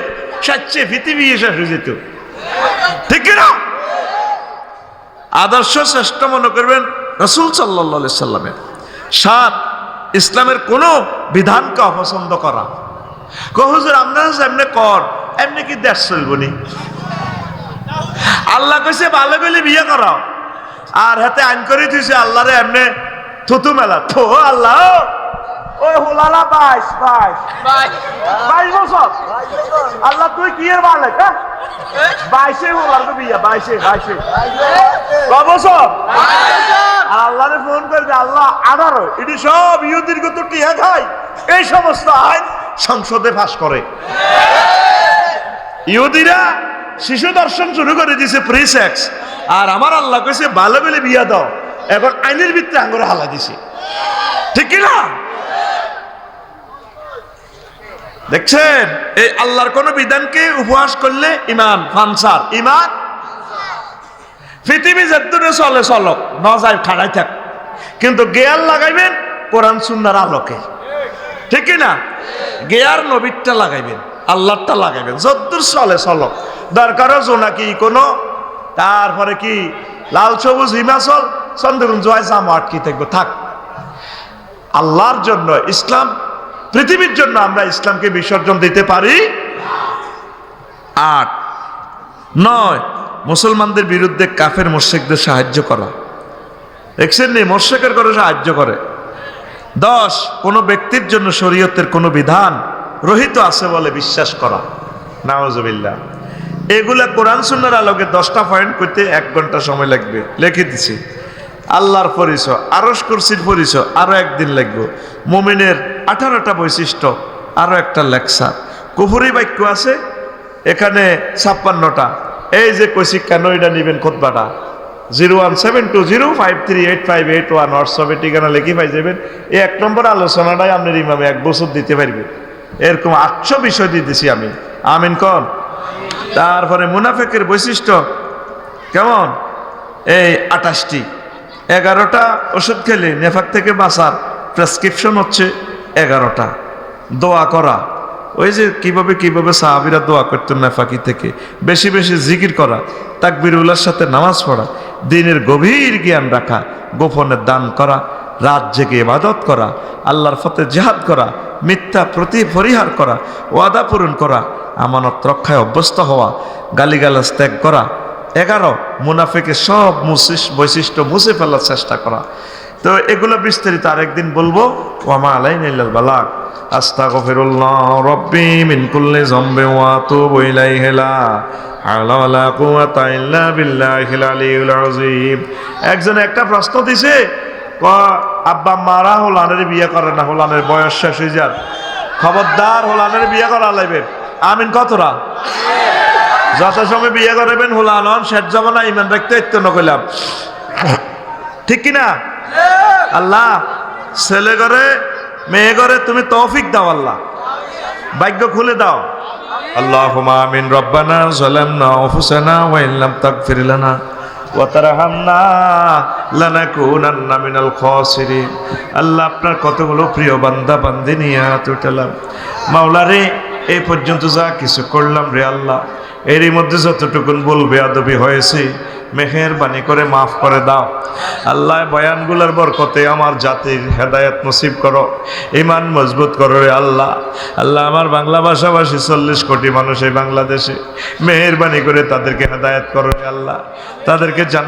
[SPEAKER 1] সাচ্চে পৃথিবী শেষ হয়ে যেত, ঠিক কিনা? আদর্শ শ্রেষ্ঠ মনে করবেন রাসূল সাল্লাল্লাহু আলাইহি সাল্লামের। 7 ইসলামের কোন বিধানকে অপছন্দ করা। হুজুর আপনারা এমনি কর, এমনি কি দেশ চলবনি? আল্লাহ কইছে ভালো গেলে বিয়ে করাও, আর হাতে আইন করে দিয়েছে আল্লাহরে এমনি থুতু মেলা। তো আল্লাহ ওই হোলালা 22 বছর আল্লাহ তুই কি এর মালিক? 22 হোলার তো বিয়া, 22 বছর আল্লাহরে ফোন করবে আল্লাহ 18। এটি সব ইহুদির কত টিহা খায়, এই সমস্ত আইন সংসদে পাস করে। ইহুদিরা শিশু দর্শন শুরু করে দিছে, প্রি সেক্স। আর আমার আল্লাহ কইছে ভালো বলে বিয়া দাও, এখন আইনের ভিত্তিতে আঙ্গুরে হালা দিছে, ঠিক কিনা? দেখছেন এই আল্লাহর কোন বিধানকে উপহাস করলে ইমান ফানসার। ইমান পৃথিবী যেদূরে চলে চলক, ন যায় খাড়াই থাক, কিন্তু গেয়ার লাগাইবেন কোরআন সুন্নাহর আলোকে, ঠিক কিনা? গেয়ার নবীরটা লাগাইবেন, আল্লাহরটা লাগাইবেন, যদ্দূর চলে চলক। দরকারও জোনাকি কোনো, তারপরে কি লাল সবুজ হিমাচল চন্দ্রগুঞ্জ জামা আটকি থাকবো, থাক। আল্লাহর জন্য ইসলাম, পৃথিবীর জন্য আমরা ইসলামকে বিসর্জন দিতে পারি। 8 9 মুসলমানদের বিরুদ্ধে কাফের মুশরিকদের সাহায্য করা। দেখছেন নি মুশরিকের করে সাহায্য করে। 10 কোনো ব্যক্তির জন্য শরীয়তের কোনো বিধান রহিত আছে বলে বিশ্বাস করা। নাউজুবিল্লাহ। এগুলা কোরআন সুন্নাহর আলোকে 10টা পয়েন্ট করতে 1 ঘন্টা সময় লাগবে, লিখে দিছি। আল্লাহর পরিচয়, আরশ কুরসির পরিচয় আরো একদিন লাগবে। মুমিনের 18টা বৈশিষ্ট্য আরো একটা লেকচার। কুফরি বাক্য আছে এখানে 56টা। এই যে কইছি কেন এটা নিবেন খুতবাটা 01720538581 হোয়াটসঅ্যাপে ঠিকানা লিখে পাই যাবেন। এই 1 নম্বর আলোচনাটাই আপনার ইমামে 1 বছর দিতে পারবে, এরকম 800 বিষয় দিয়ে দিছি আমি। আমিন কোন? তারপরে মুনাফিকের বৈশিষ্ট্য কেমন? এই 28টি। 11টা ওষুধ খেলে নেফাক থেকে বাঁচার প্রেসক্রিপশন হচ্ছে 11টা। দোয়া করা, ওই যে কিভাবে সাহাবীরা দোয়া করতেন নেফাকি থেকে। বেশি বেশি জিকির করা, তাকবীরুল্লাহর সাথে নামাজ পড়া, দিনের গভীর জ্ঞান রাখা, গোপনে দান করা, রাত জেগে ইবাদত করা, আল্লাহর পথে জিহাদ করা, মিথ্যা পরিহার করা, ওয়াদা পূরণ করা, আমানত রক্ষায় অভ্যস্ত হওয়া, গালিগালাজ ত্যাগ করা। 11 মুনাফিকের সব বৈশিষ্ট্য মুছে ফেলার চেষ্টা করা। তো এগুলো বিস্তারিত আরেকদিন বলবো। ওয়ামা আলাইনা ইল্লাল বালাগ। আস্তাগফিরুল্লাহ রাব্বি মিন কুল্লি যামবি ওয়া আতুবু ইলাইহি লা হাওলা ওয়ালা কুওয়াতা ইল্লা বিল্লাহিল আলিয়্যিল আযীম। একজন একটা প্রশ্ন দিছে, ক আব্বা মারা হোলানের বিয়ে করে না, হোলানের বয়স শেষ হয়ে যান, খবরদার হোলানের বিয়ে করা লাগবে। আমিন কতরা? যথাসময় বিয়ে করবেন, হোলানন শেষ জমানা ইমান রাখতে ইত্য নকইলাম, ঠিক কিনা? আল্লাহ ছেলে করে মেয়ে করে তুমি তৌফিক দাও, আল্লাহ ভাগ্য খুলে দাও। আল্লাহুম্মা আমিন। রব্বানা যালামনা আনফুসানা ওয়া ইন লাম তাগফির লানা ওয়া তারহামনা লানাকুনান্না মিনাল খাসিরিন। আল্লাহ আপনার কতগুলো প্রিয় বান্দা বান্দি নিয়ে হাত উঠালাম, মাওলা রে এই পর্যন্ত যা কিছু করলাম রে আল্লাহ, এরই মধ্যে যতটুকুন ভুল বেয়াদবি হয়েছে মেহেরবানি করে মাফ করে দাও। আল্লাহ বয়ানগুলোর বরকতে আমার জাতির হেদায়েত নসিব করো, ঈমান মজবুত করো রে আল্লাহ। আল্লাহ আমার বাংলা ভাষাভাষী 40 কোটি মানুষ এই বাংলাদেশে, মেহেরবানি করে তাদেরকে হেদায়েত করো রে আল্লাহ, তাদেরকে